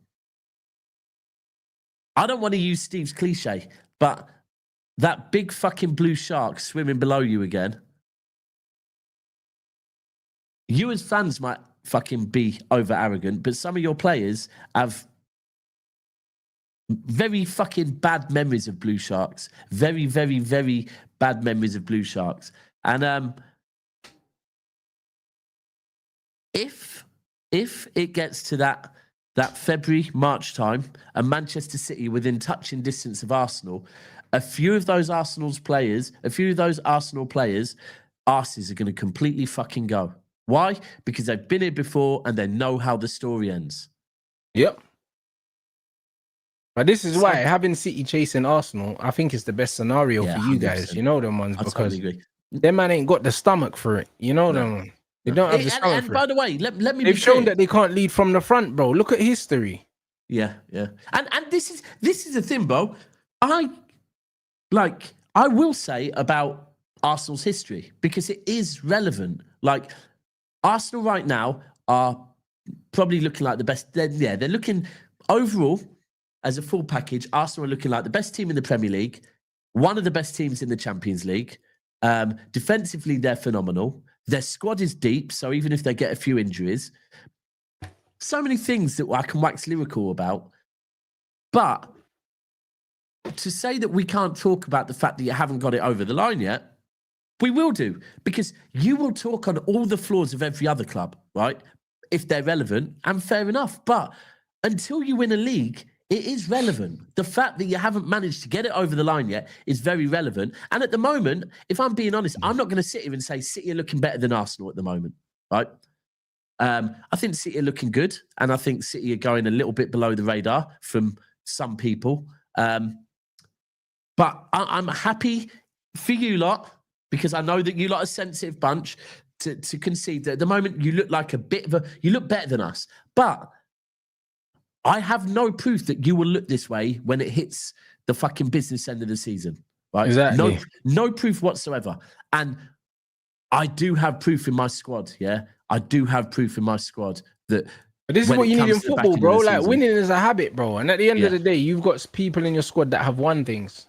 I don't want to use Steve's cliche, but that big fucking blue shark swimming below you again, you as fans might fucking be over arrogant, but some of your players have very fucking bad memories of blue sharks. Very, very, very bad memories of blue sharks. And if it gets to that February, March time, and Manchester City within touching distance of Arsenal, a few of those Arsenal players, arses are going to completely fucking go. Why? Because they've been here before and they know how the story ends. Yep. But this is why having City chasing Arsenal, I think is the best scenario for you 100%. Guys. You know them ones, because totally agree. Them man ain't got the stomach for it. You know them one. They don't have the stomach for it. And by the way, let me. They've shown that they can't lead from the front, bro. Look at history. Yeah. And this is the thing, bro. I will say about Arsenal's history, because it is relevant. Like, Arsenal right now are probably looking like the best. They're looking overall as a full package. Arsenal are looking like the best team in the Premier League, one of the best teams in the Champions League. Defensively, they're phenomenal. Their squad is deep, so even if they get a few injuries, so many things that I can wax lyrical about. But to say that we can't talk about the fact that you haven't got it over the line yet, we will do, because you will talk on all the flaws of every other club, right? If they're relevant, and fair enough. But until you win a league, It is relevant. The fact that you haven't managed to get it over the line yet is very relevant. And at the moment, if I'm being honest, I'm not going to sit here and say City are looking better than Arsenal at the moment, right? I think City are looking good, and I think City are going a little bit below the radar from some people. But I'm happy for you lot, because I know that you lot are a sensitive bunch, to concede that at the moment you look like you look better than us. But I have no proof that you will look this way when it hits the fucking business end of the season, right? Exactly. No proof whatsoever. And I do have proof in my squad, yeah? I do have proof in my squad that... But this is what you need in football, bro. Like, winning is a habit, bro. And at the end of the day, you've got people in your squad that have won things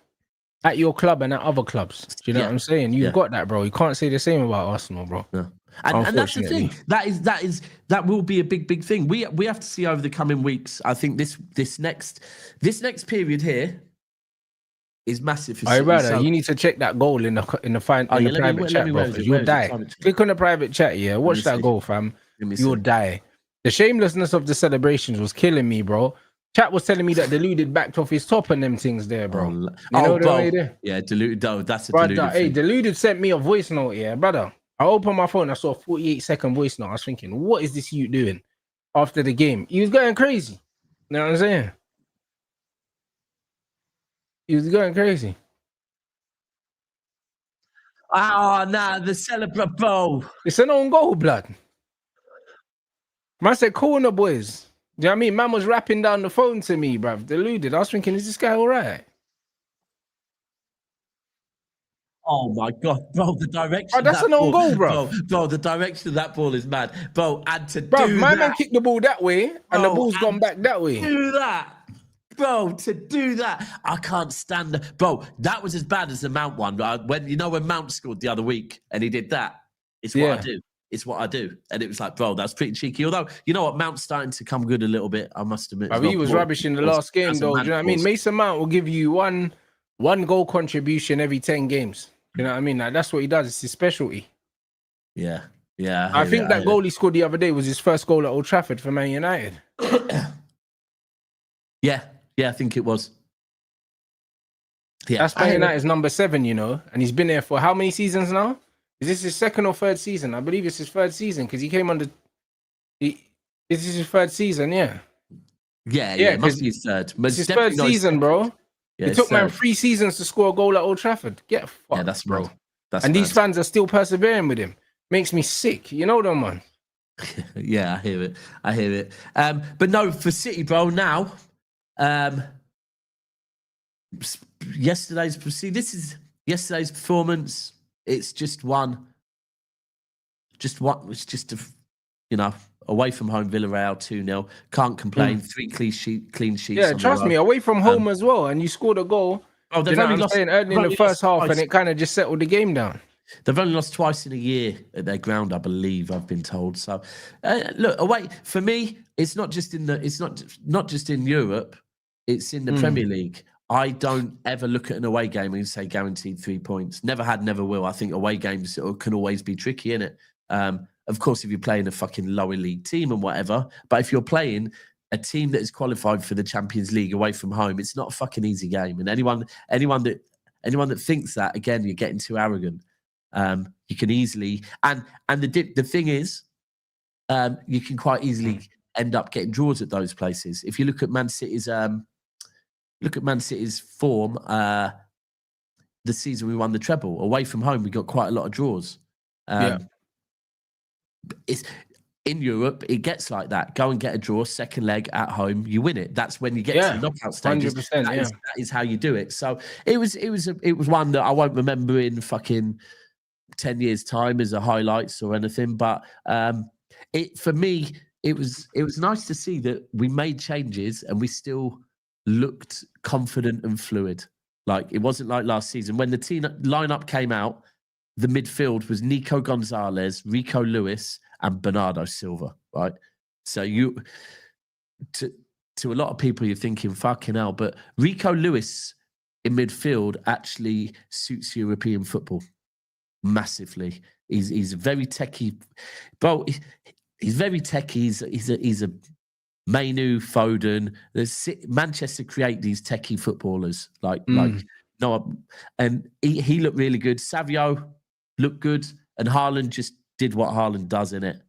at your club and at other clubs. Do you know what I'm saying? You've got that, bro. You can't say the same about Arsenal, bro. No. And that's the thing. That will be a big thing. We have to see over the coming weeks. I think this next period here is massive for City. Brother, you need to check that goal in the private chat, bro. You'll die. Click on the private chat, yeah. Watch that goal, fam. You'll die. The shamelessness of the celebrations was killing me, bro. Chat was telling me that Deluded backed off his top and them things there, bro. You know the way there? Yeah, Deluded. That's a brother, Deluded hey, thing. Deluded sent me a voice note, yeah, brother. I opened my phone, I saw a 48-second voice note. I was thinking, what is this you doing after the game? He was going crazy. You know what I'm saying? He was going crazy. Oh, nah, the celebrate, bro. It's an own goal, blood. Man said, corner boys. Do you know what I mean? Man was rapping down the phone to me, bruv. Deluded. I was thinking, is this guy all right? Oh my god, bro! The direction. Oh, that's an own goal, bro. Bro, the direction of that ball is mad, bro. And to bro, do my that, man kicked the ball that way, and the ball's gone back that way. Do that, bro. To do that, I can't stand. Bro, that was as bad as the Mount one. When Mount scored the other week, and he did that. It's what I do. It's what I do. And it was like, bro, that's pretty cheeky. Although, you know what? Mount's starting to come good a little bit, I must admit. He was rubbish in the last game, though. Do you know what I mean? Mason Mount will give you one goal contribution every 10 games. You know what I mean? Like, that's what he does. It's his specialty. Yeah. I think that goal he scored the other day was his first goal at Old Trafford for Man United. Yeah, I think it was. Yeah, that's Man United's number 7, and he's been there for how many seasons now? Is this his second or third season? I believe it's his third season because he came under. This is his third season, yeah. Yeah, it must be his third. It's his third season, bro. Yeah, it took man 3 seasons to score a goal at Old Trafford. Get fucked, yeah, that's bro. And these fans are still persevering with him. Makes me sick. You know that, man. Yeah, I hear it. But no, for City, bro. Now, yesterday's performance. It's just one. It's just away from home, Villarreal 2-0. Can't complain. 3 clean sheets. Yeah, trust me, away from home as well, and you scored a goal. Oh, they've only lost early in the first half, and it kind of just settled the game down. They've only lost twice in a year at their ground, I believe. I've been told. So, look, away for me, it's not just in Europe. It's in the Premier League. I don't ever look at an away game and say guaranteed 3 points. Never had, never will. I think away games can always be tricky, innit? Of course, if you're playing a fucking lower league team and whatever, but if you're playing a team that is qualified for the Champions League away from home, it's not a fucking easy game. And anyone that thinks that, again, you're getting too arrogant. You can easily, and the thing is, you can quite easily end up getting draws at those places. If you look at Man City's form, the season we won the treble, away from home, we got quite a lot of draws. It's in Europe, it gets like that. Go and get a draw, second leg at home, you win it. That's when you get to the knockout stages. 100%, that is how you do it. So it was one that I won't remember in fucking 10 years' time as a highlights or anything. But for me, it was nice to see that we made changes and we still looked confident and fluid. Like, it wasn't like last season when the team lineup came out. The midfield was Nico Gonzalez, Rico Lewis, and Bernardo Silva, right? So to a lot of people, you're thinking, fucking hell, but Rico Lewis in midfield actually suits European football massively. He's very techie, bro. He's very techie. Mainu, Foden. Manchester create these techie footballers like no, and he looked really good. Savio looked good, and Haaland just did what Haaland does in it.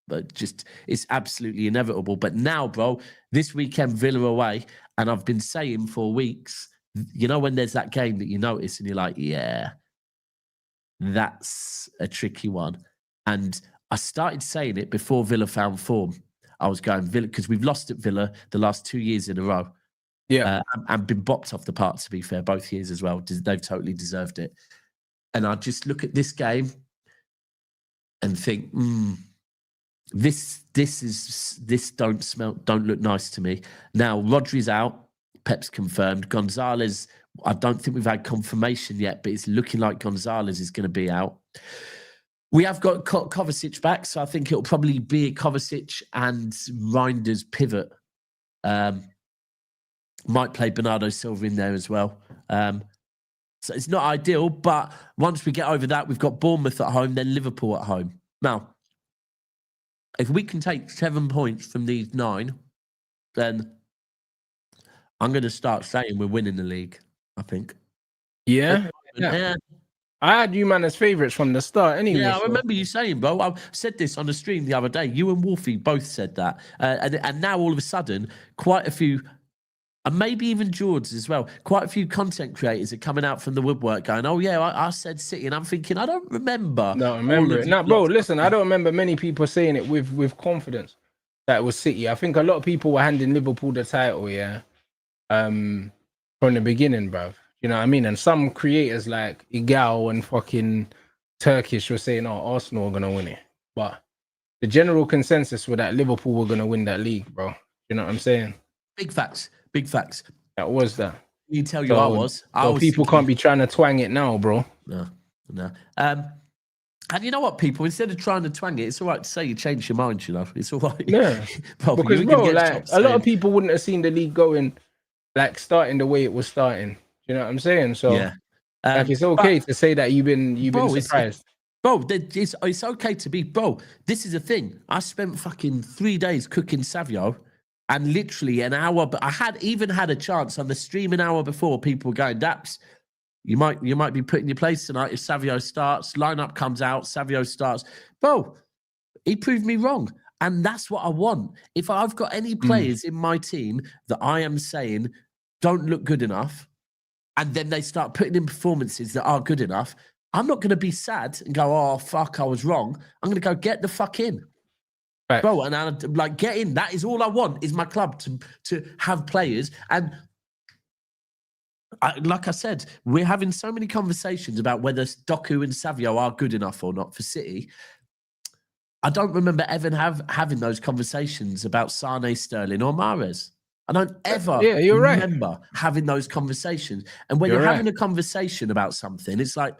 But just it's absolutely inevitable. But now, bro, this weekend Villa away, and I've been saying for weeks, you know, when there's that game that you notice and you're like, yeah, that's a tricky one. And I started saying it before Villa found form. I was going Villa because we've lost at Villa the last 2 years in a row. Yeah. And been bopped off the park, to be fair, both years as well. They've totally deserved it. And I just look at this game and think, this don't look nice to me. Now, Rodri's out. Pep's confirmed. Gonzalez, I don't think we've had confirmation yet, but it's looking like Gonzalez is going to be out. We have got Kovacic back, so I think it'll probably be Kovacic and Reinders pivot. Might play Bernardo Silva in there as well. So it's not ideal, but once we get over that, we've got Bournemouth at home, then Liverpool at home. Now, if we can take 7 points from these 9, then I'm going to start saying we're winning the league, I think. Yeah. I had you man as favourites from the start anyway. Yeah, I remember you saying, bro. I said this on the stream the other day. You and Wolfie both said that. And now all of a sudden, quite a few, and maybe even George as well, quite a few content creators are coming out from the woodwork going, oh, yeah, I said City. And I'm thinking, I don't remember. No, remember it. No, bro, listen, I don't remember many people saying it with confidence that it was City. I think a lot of people were handing Liverpool the title, yeah, from the beginning, bruv. You know what I mean? And some creators like Igal and fucking Turkish were saying, oh, Arsenal are going to win it. But the general consensus was that Liverpool were going to win that league, bro. You know what I'm saying? Big facts. Big facts. That was that. You tell you I was. People can't be trying to twang it now, bro. No. And you know what, people? Instead of trying to twang it, it's all right to say you changed your mind, you know? It's all right. Yeah. Because, bro, like, a lot of people wouldn't have seen the league going, like, starting the way it was starting. You know what I'm saying? So, yeah. Like, it's okay to say that you've been surprised. It's okay to be, bro. This is the thing. I spent fucking 3 days cooking Savio, and literally an hour. But I had a chance on the stream an hour before. People were going, Daps, you might be put in your place tonight if Savio starts. Lineup comes out, Savio starts. Bro, he proved me wrong, and that's what I want. If I've got any players in my team that I am saying don't look good enough, and then they start putting in performances that are good enough, I'm not going to be sad and go, oh, fuck, I was wrong. I'm going to go, get the fuck in. Right. Bro, and I like, get in. That is all I want, is my club to have players. And like I said, we're having so many conversations about whether Doku and Savio are good enough or not for City. I don't remember ever having those conversations about Sane, Sterling or Mahrez. I don't ever remember having those conversations. And when you're having a conversation about something, it's like,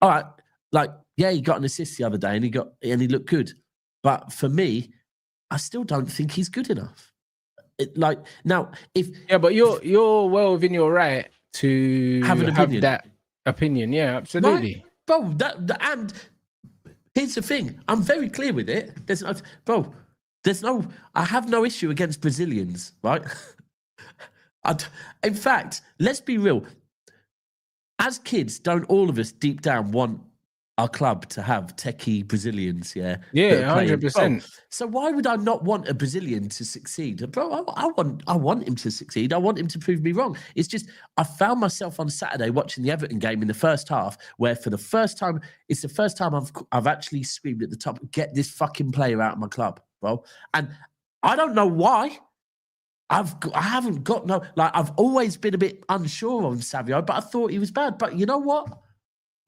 all right, like, yeah, he got an assist the other day and he looked good. But for me, I still don't think he's good enough. But you're well within your right to have that opinion. Yeah, absolutely. Right? Bro, and here's the thing. I'm very clear with it. I have no issue against Brazilians, right? In fact, let's be real. As kids, don't all of us deep down want our club to have techie Brazilians? Yeah, 100%. So why would I not want a Brazilian to succeed, bro? I want him to succeed. I want him to prove me wrong. It's just I found myself on Saturday watching the Everton game in the first half, where for the first time, it's the first time I've actually screamed at the top, "Get this fucking player out of my club, bro!" And I don't know why. I've always been a bit unsure on Savio, but I thought he was bad. But you know what?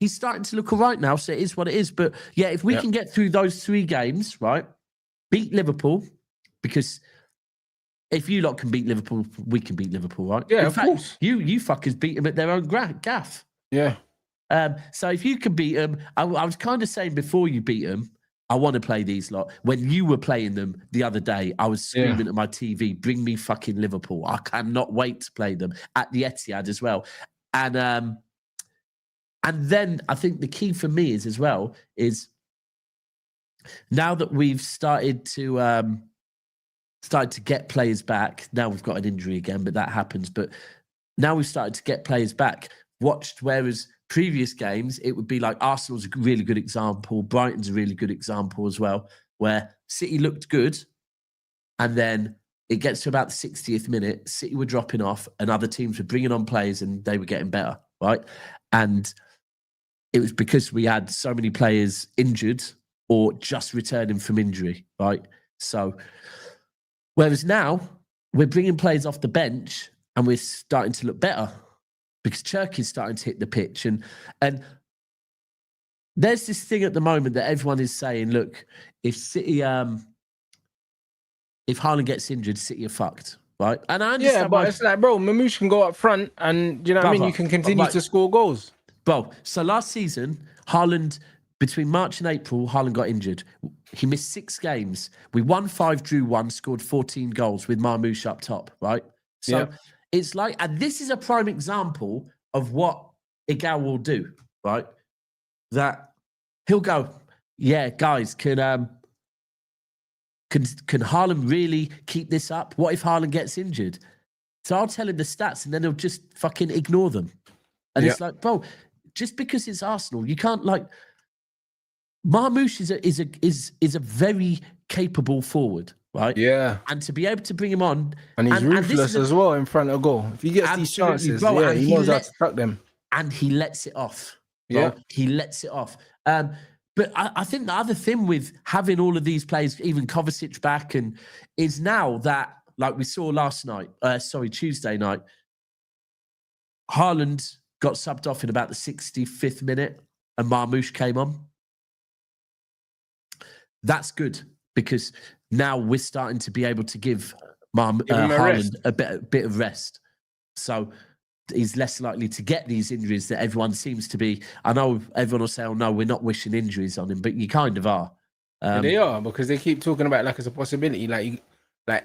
He's starting to look all right now, so it is what it is. But yeah, if we can get through those 3 games, right, beat Liverpool, because if you lot can beat Liverpool, we can beat Liverpool, right? Yeah, of course. You fuckers beat them at their own gaff. Yeah. So if you can beat them, I was kind of saying before you beat them, I want to play these lot. When you were playing them the other day, I was screaming at my TV, bring me fucking Liverpool. I cannot wait to play them at the Etihad as well. And then I think the key for me is now that we've started to started to get players back. Now we've got an injury again, but that happens. But now we've started to get players back. Whereas previous games, it would be like Arsenal's a really good example. Brighton's a really good example as well, where City looked good. And then it gets to about the 60th minute, City were dropping off and other teams were bringing on players and they were getting better, right? And it was because we had so many players injured or just returning from injury, right? So, whereas now we're bringing players off the bench and we're starting to look better because Turkey's starting to hit the pitch. And there's this thing at the moment that everyone is saying, look, if City... if Haaland gets injured, City are fucked, right? And I understand. Yeah, but it's like, bro, Mamouche can go up front, and you know what I mean. You can continue to score goals. Bro, so last season, Haaland between March and April, Haaland got injured. He missed 6 games. We won 5, drew 1, scored 14 goals with Mamouche up top, right? So it's like, and this is a prime example of what Igal will do, right? That he'll go, yeah, guys, Can Haaland really keep this up? What if Haaland gets injured? So I'll tell him the stats and then he'll just fucking ignore them. And it's like, bro, just because it's Arsenal, you can't like... Marmoush is a very capable forward, right? Yeah. And to be able to bring him on... And he's ruthless as well in front of goal. If he gets these chances, bro, he knows how to tuck them. And he lets it off. Bro. Yeah. He lets it off. But I think the other thing with having all of these players, even Kovacic back, and is now that, like we saw Tuesday night, Haaland got subbed off in about the 65th minute and Marmouche came on. That's good because now we're starting to be able to give Haaland a bit of rest. So he's less likely to get these injuries that everyone seems to be. I know everyone will say, oh, no, we're not wishing injuries on him, but you kind of are. They are, because they keep talking about it like it's a possibility. Like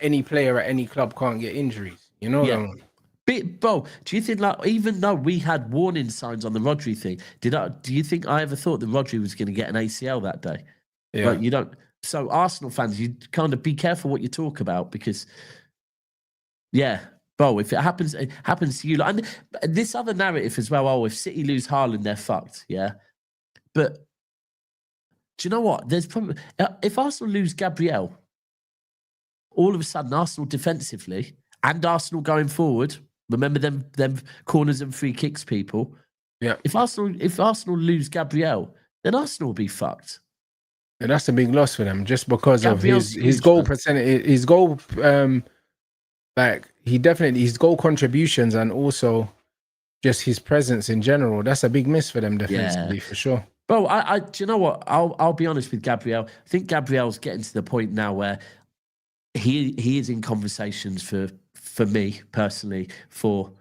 any player at any club can't get injuries. You know what I mean? Bro, do you think, like, even though we had warning signs on the Rodri thing, do you think I ever thought that Rodri was going to get an ACL that day? Yeah. Like, you don't. So Arsenal fans, you kind of be careful what you talk about because, bro, if it happens to you. And this other narrative as well, oh, if City lose Haaland, they're fucked, yeah? But do you know what? There's probably... If Arsenal lose Gabriel, all of a sudden, Arsenal defensively and Arsenal going forward, remember them corners and free kicks, people? Yeah. If Arsenal lose Gabriel, then Arsenal will be fucked. And that's a big loss for them, just because Gabriel's of his goal percentage, his goal... his goal contributions and also just his presence in general. That's a big miss for them defensively, for sure. Bro, do you know what? I'll be honest with Gabriel. I think Gabriel's getting to the point now where he is in conversations for me personally for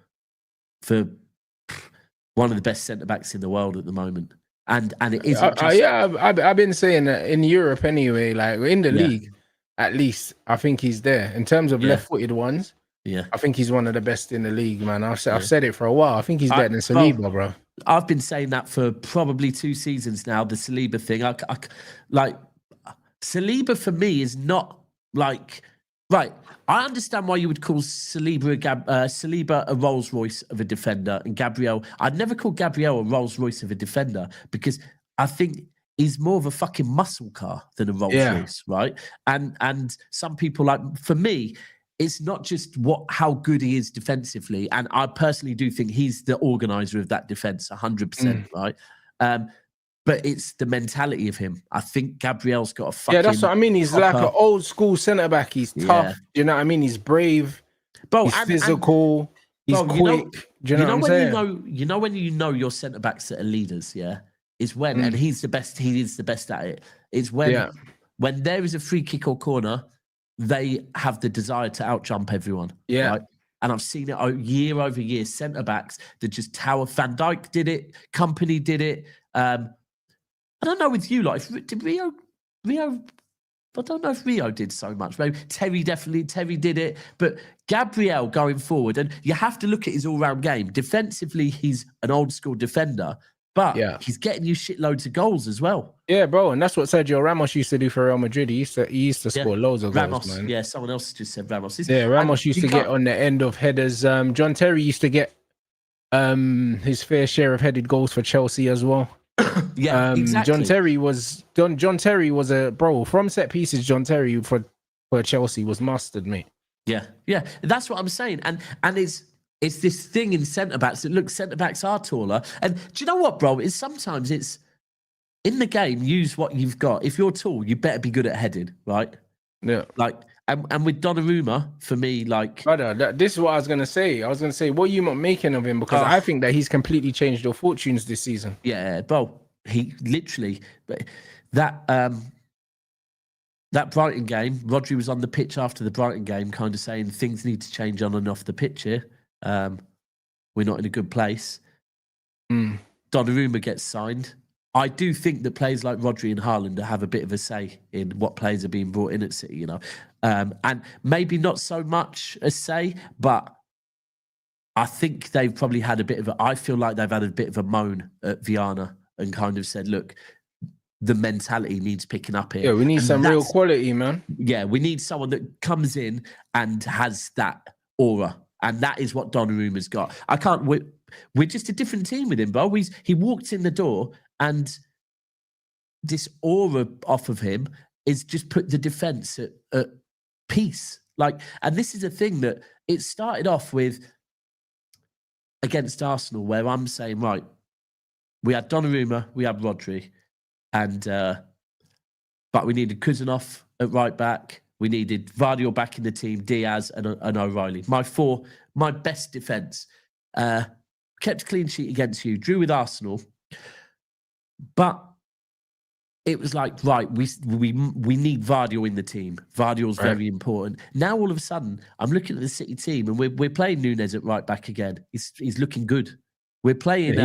one of the best centre backs in the world at the moment. And it isn't just... I've been saying that in Europe anyway, like in the league, at least I think he's there in terms of left-footed ones. Yeah, I think he's one of the best in the league, man. I've said it for a while. I think he's better than Saliba, bro. I've been saying that for probably 2 seasons now. The Saliba thing, like Saliba for me is not like right. I understand why you would call Saliba a Rolls Royce of a defender, and Gabriel. I'd never call Gabriel a Rolls Royce of a defender because I think he's more of a fucking muscle car than a Rolls Royce, right? And some people, like, for me, it's not just how good he is defensively, and I personally do think he's the organizer of that defense 100%, right? But it's the mentality of him. I think Gabriel's got a fucking... Yeah, that's what I mean. He's like an old school centre back. He's tough. You know what I mean? He's brave. Bro, he's physical. He's quick. Do you know what I'm saying? You know when you know your centre backs that are leaders, yeah? Is when, and he's the best. He is the best at it. It's when there is a free kick or corner, they have the desire to outjump everyone. Yeah. Right? And I've seen it year over year. Centre backs that just tower. Van Dijk did it. Company did it. I don't know with you, like, did Rio? I don't know if Rio did so much. Maybe Terry did it. But Gabriel going forward, and you have to look at his all-round game. Defensively, he's an old-school defender, but he's getting you shitloads of goals as well. Yeah, bro, and that's what Sergio Ramos used to do for Real Madrid. He used to score loads of Ramos, goals, man. Yeah, someone else just said Ramos. Ramos used to get on the end of headers. John Terry used to get his fair share of headed goals for Chelsea as well. Exactly. John Terry was a bro from set pieces. John Terry for Chelsea was mustard, mate. Yeah, that's what I'm saying. And it's this thing in centre backs that look, centre backs are taller. And do you know what, bro? Sometimes it's in the game. Use what you've got. If you're tall, you better be good at heading, right? Yeah. Like, and with Donnarumma, for me, like, brother, this is what I was gonna say. What are you not making of him? Because I think that he's completely changed your fortunes this season. Yeah, bro. He literally that Brighton game. Rodri was on the pitch after the Brighton game, kind of saying things need to change on and off the pitch here. We're not in a good place. Donnarumma gets signed. I do think that players like Rodri and Haaland have a bit of a say in what players are being brought in at City, you know. And maybe not so much a say, but I think they've probably had a bit of I feel like they've had a bit of a moan at Viana and kind of said, look, the mentality needs picking up here. Yeah, we need some real quality, man. Yeah, we need someone that comes in and has that aura. And that is what Donnarumma's got. We're just a different team with him, bro. He walked in the door and this aura off of him is just put the defence at peace. Like, and this is a thing that it started off with against Arsenal, where I'm saying, right, we had Donnarumma, we had Rodri, and but we needed Kuzanov at right back. We needed Vardy back in the team, Diaz and O'Reilly. My best defence. Kept a clean sheet against you, drew with Arsenal, but it was like, right, we need Vardy in the team. Vardy's very important. Now all of a sudden, I'm looking at the City team, and we're playing Núñez at right back again. He's looking good. We're playing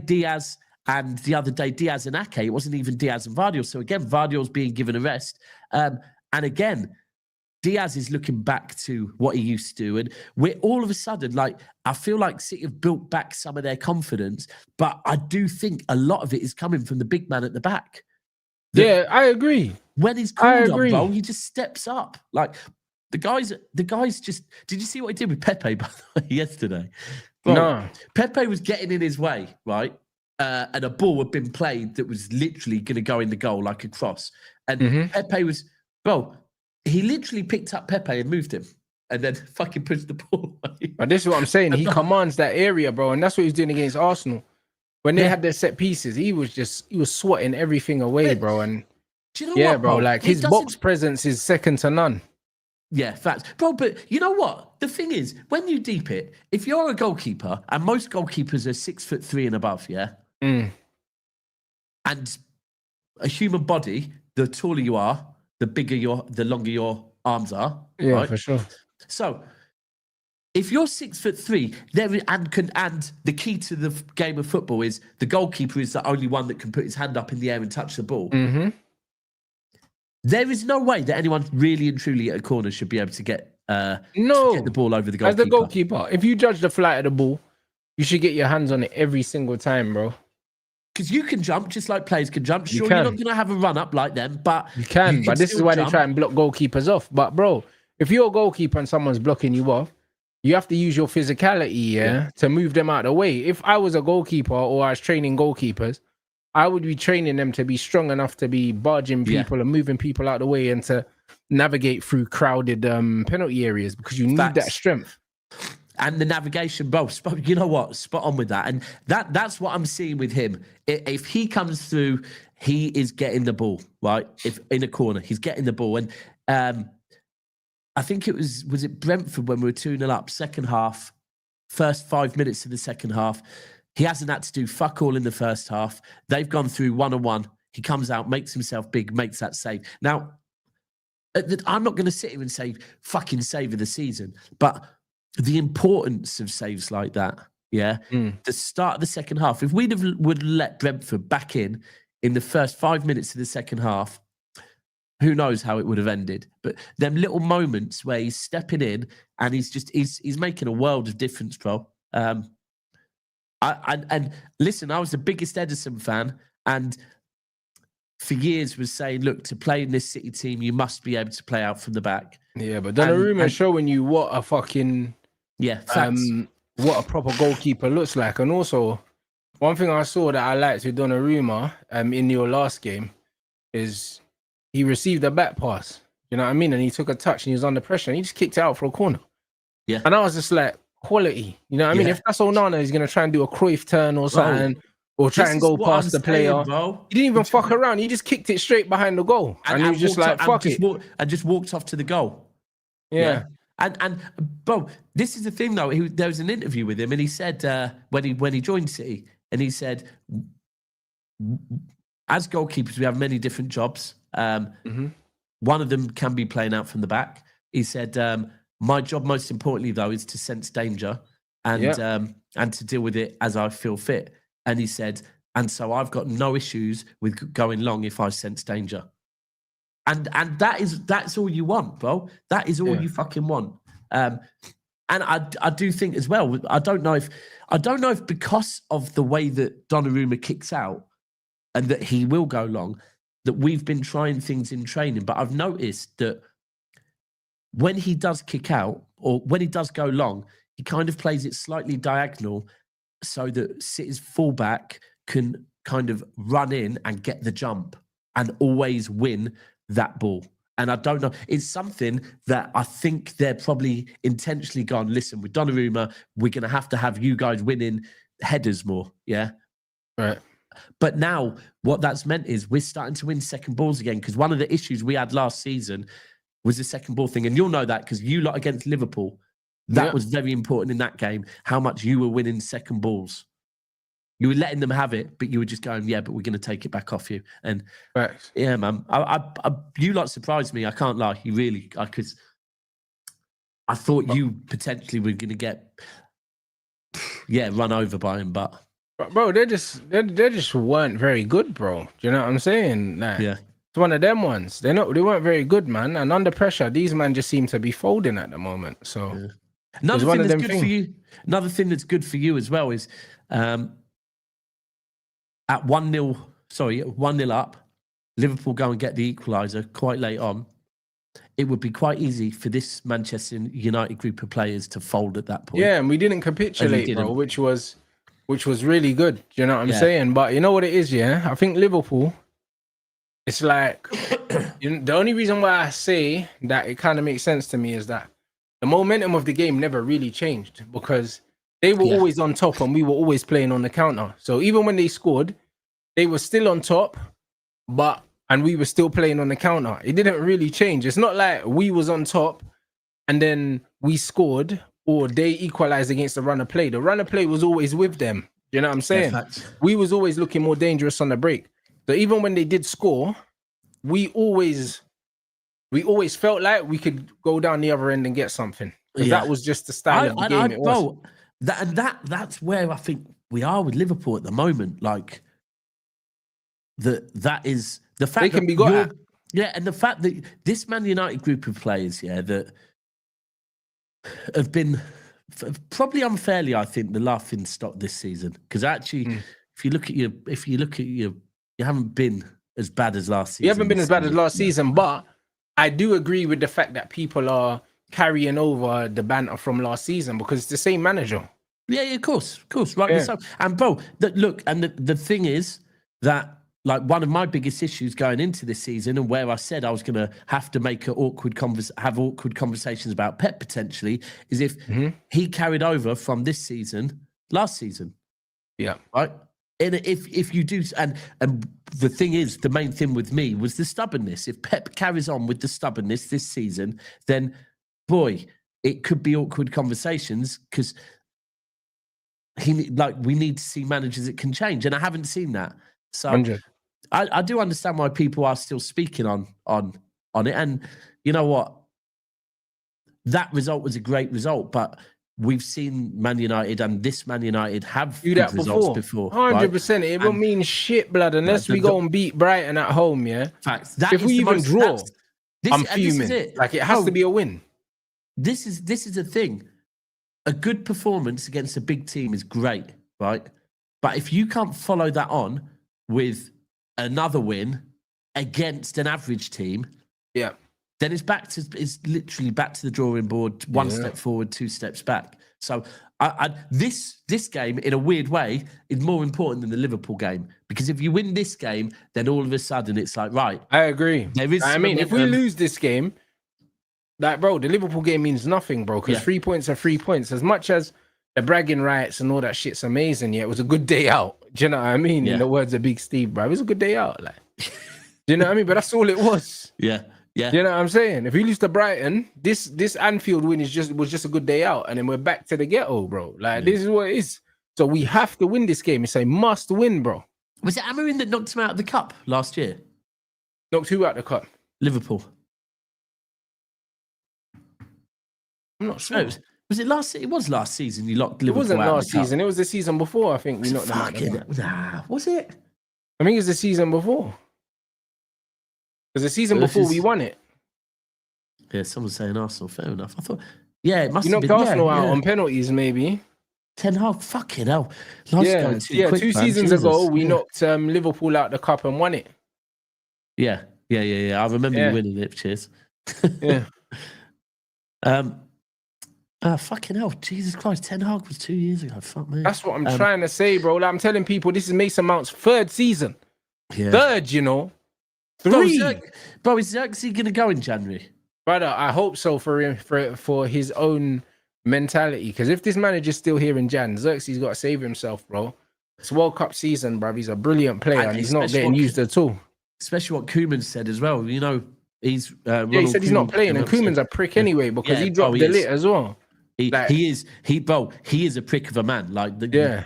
Diaz, and the other day Diaz and Ake. It wasn't even Diaz and Vardy. So again, Vardy's being given a rest, and again, Diaz is looking back to what he used to. And we're all of a sudden, like, I feel like City have built back some of their confidence, but I do think a lot of it is coming from the big man at the back. Yeah, I agree. When he's called on, bro, he just steps up. Like, the guys just... Did you see what he did with Pepe, by the way, yesterday? Bro, no. Pepe was getting in his way, right? And a ball had been played that was literally going to go in the goal like a cross. And Pepe was... Bro, he literally picked up Pepe and moved him and then fucking pushed the ball away. But this is what I'm saying. He commands that area, bro. And that's what he's doing against Arsenal. When they had their set pieces, he was swatting everything away, bro. And do you know what, bro? Like, his box presence is second to none. Yeah, facts. Bro, but you know what? The thing is, when you deep it, if you're a goalkeeper, and most goalkeepers are 6'3" and above, yeah? And a human body, the taller you are, the longer your arms are. Yeah, right? for sure. So if you're 6'3", and the key to the game of football is the goalkeeper is the only one that can put his hand up in the air and touch the ball. There is no way that anyone really and truly at a corner should be able to get the ball over the goalkeeper. As the goalkeeper, if you judge the flight of the ball, you should get your hands on it every single time, bro. Because you can jump just like players can jump. Sure, you're not going to have a run up like them, but you can. But this is why they try and block goalkeepers off. But bro, if you're a goalkeeper and someone's blocking you off, you have to use your physicality, to move them out of the way. If I was a goalkeeper or I was training goalkeepers, I would be training them to be strong enough to be barging people and moving people out of the way and to navigate through crowded penalty areas, because you need that strength. And the navigation, bro, you know what? Spot on with that. And that's what I'm seeing with him. If he comes through, he is getting the ball, right? If in a corner, he's getting the ball. And I think it was it Brentford when we were 2-0 up, second half, first 5 minutes of the second half. He hasn't had to do fuck all in the first half. They've gone through 1-on-1. He comes out, makes himself big, makes that save. Now, I'm not going to sit here and say fucking save of the season, but the importance of saves like that, the start of the second half. If would let Brentford back in the first 5 minutes of the second half, who knows how it would have ended. But them little moments where he's stepping in and he's making a world of difference, bro. And listen, I was the biggest Ederson fan, and for years was saying, look, to play in this City team, you must be able to play out from the back. Yeah, but Donnarumma is showing you what a fucking facts. What a proper goalkeeper looks like. And also, one thing I saw that I liked with Donnarumma in your last game is he received a back pass. You know what I mean? And he took a touch and he was under pressure and he just kicked it out for a corner. Yeah. And I was just like, quality. You know what I mean? If that's Onana, he's going to try and do a Cruyff turn or something, or try and go past the player. Bro. He didn't even fuck around. He just kicked it straight behind the goal. And he was just like, fuck it. And just walked off to the goal. Yeah. And bro, this is the thing though. There was an interview with him, and he said when he joined City, and he said, as goalkeepers, we have many different jobs. One of them can be playing out from the back. He said, my job, most importantly though, is to sense danger and to deal with it as I feel fit. And he said, and so I've got no issues with going long if I sense danger. And that's all you want, bro. That is all you fucking want. And I do think as well, I don't know if because of the way that Donnarumma kicks out and that he will go long, that we've been trying things in training. But I've noticed that when he does kick out or when he does go long, he kind of plays it slightly diagonal so that City's fullback can kind of run in and get the jump and always win that ball. And I don't know, it's something that I think they're probably intentionally gone, listen, with Donnarumma, we're going to have you guys winning headers more, yeah? Right. But now what that's meant is we're starting to win second balls again, because one of the issues we had last season was the second ball thing. And you'll know that because you lot against Liverpool, that was very important in that game, how much you were winning second balls. You were letting them have it, but you were just going, yeah, but we're going to take it back off you. And yeah, man, you lot surprised me. I can't lie. You really, because I thought you potentially were going to get, run over by him, but bro, they just weren't very good, bro. Do you know what I'm saying? Like, yeah, it's one of them ones. They weren't very good, man. And under pressure, these men just seem to be folding at the moment. So another thing that's good for you. Another thing that's good for you as well is. At 1-0 up, Liverpool go and get the equaliser quite late on. It would be quite easy for this Manchester United group of players to fold at that point. Yeah, and we didn't capitulate, bro, which was really good. Do you know what I'm saying? But you know what it is, yeah? I think Liverpool, it's like, the only reason why I say that it kind of makes sense to me is that the momentum of the game never really changed because they were always on top and we were always playing on the counter. So even when they scored, they were still on top, and we were still playing on the counter. It didn't really change. It's not like we was on top and then we scored or they equalized against the run of play. The run of play was always with them. You know what I'm saying? We was always looking more dangerous on the break. So even when they did score, we always felt like we could go down the other end and get something. Because that was just the style of the game it was. Bro, that's where I think we are with Liverpool at the moment. Like that is the fact they can be got at. Yeah, and the fact that this Man United group of players, that have been probably unfairly, I think, the laughing stock this season. Because actually, if you look at you haven't been as bad as last season. You haven't been as bad as last season, but I do agree with the fact that people are carrying over the banter from last season because it's the same manager. Yeah, of course, right. So, and bro, the thing is that like one of my biggest issues going into this season, and where I said I was going to have to make have awkward conversations about Pep potentially, is if he carried over from this season, last season. Yeah, right. And if you do, and the thing is, the main thing with me was the stubbornness. If Pep carries on with the stubbornness this season, then boy, it could be awkward conversations because we need to see managers that can change, and I haven't seen that. So I do understand why people are still speaking on it, and you know what, that result was a great result, but we've seen Man United and this Man United have do that results before. 100%. It won't mean shit, blood, unless we go and beat Brighton at home. Yeah, facts. If we even draw, I'm fuming. Like it has to be a win. This is the thing. A good performance against a big team is great. right? But if you can't follow that on with another win against an average team, then it's literally back to the drawing board. One step forward, 2 steps back. So this game, in a weird way, is more important than the Liverpool game, because if you win this game, then all of a sudden it's like, right. I agree. There is. I mean, if we lose this game, like, bro, the Liverpool game means nothing, bro, because 3 points are 3 points. As much as the bragging rights and all that shit's amazing, yeah, it was a good day out. Do you know what I mean? In the words of Big Steve, bro, it was a good day out. Like, do you know what I mean? But that's all it was. Yeah. You know what I'm saying? If we lose to Brighton, this Anfield win was just a good day out, and then we're back to the ghetto, bro. Like, this is what it is. So we have to win this game. It's a must win, bro. Was it Amarin that knocked him out of the cup last year? Knocked who out the cup? Liverpool. I'm not sure. Was it last? It was last season. You locked Liverpool. It wasn't out last of the cup. season. It was the season before. I think we knocked them out. Nah, was it? I think it was the season before. Because the season before we won it. Yeah, someone's saying Arsenal. Fair enough. I thought, it must have been. You knocked Arsenal out on penalties, maybe. Ten Hag, fucking hell. Quick, 2 seasons ago, we knocked Liverpool out the cup and won it. Yeah. I remember you winning it. Cheers. Yeah. Fucking hell, Jesus Christ, Ten Hag was 2 years ago. Fuck me. That's what I'm trying to say, bro. Like, I'm telling people, this is Mason Mount's 3rd season. Yeah. 3rd, you know. 3. Bro, is Xerxes going to go in January? Brother, I hope so for him, for his own mentality. Because if this manager's still here in Jan, Xerxes got to save himself, bro. It's World Cup season, bro. He's a brilliant player, and he's not getting used at all. Especially what Koeman said as well. You know, he's... he said he's not playing, and Koeman's a prick anyway, because he dropped the lit as well. He is a prick of a man.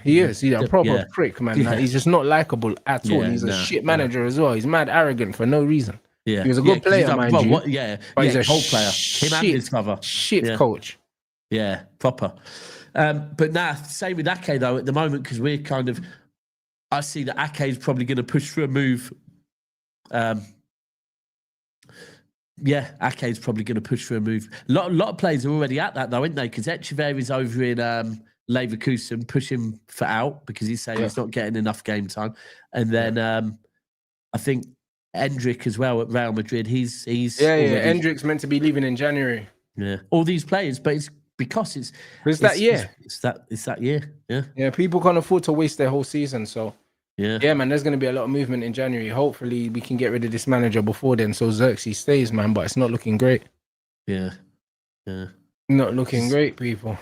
He is. He's a proper prick, man. Like, he's just not likable at all. He's a shit manager as well. He's mad arrogant for no reason. Yeah, he was a good player, mind you. But he's a whole player. Him and his mother. Shit coach. Yeah, proper. But same with Ake though at the moment, because we're kind of. I see that Ake is probably going to push for a move. Ake is probably going to push for a move. A lot of players are already at that, though, aren't they? Because Echeverry's over in Leverkusen pushing for out because he's saying he's not getting enough game time. And then I think Endrick as well at Real Madrid. He's Endrick's meant to be leaving in January. Yeah, all these players, but it's because it's that year. It's that year. Yeah. Yeah, people can't afford to waste their whole season, so. Yeah, man, there's going to be a lot of movement in January. Hopefully, we can get rid of this manager before then, so Xerxes stays, man, but it's not looking great. Yeah. Not looking great, people.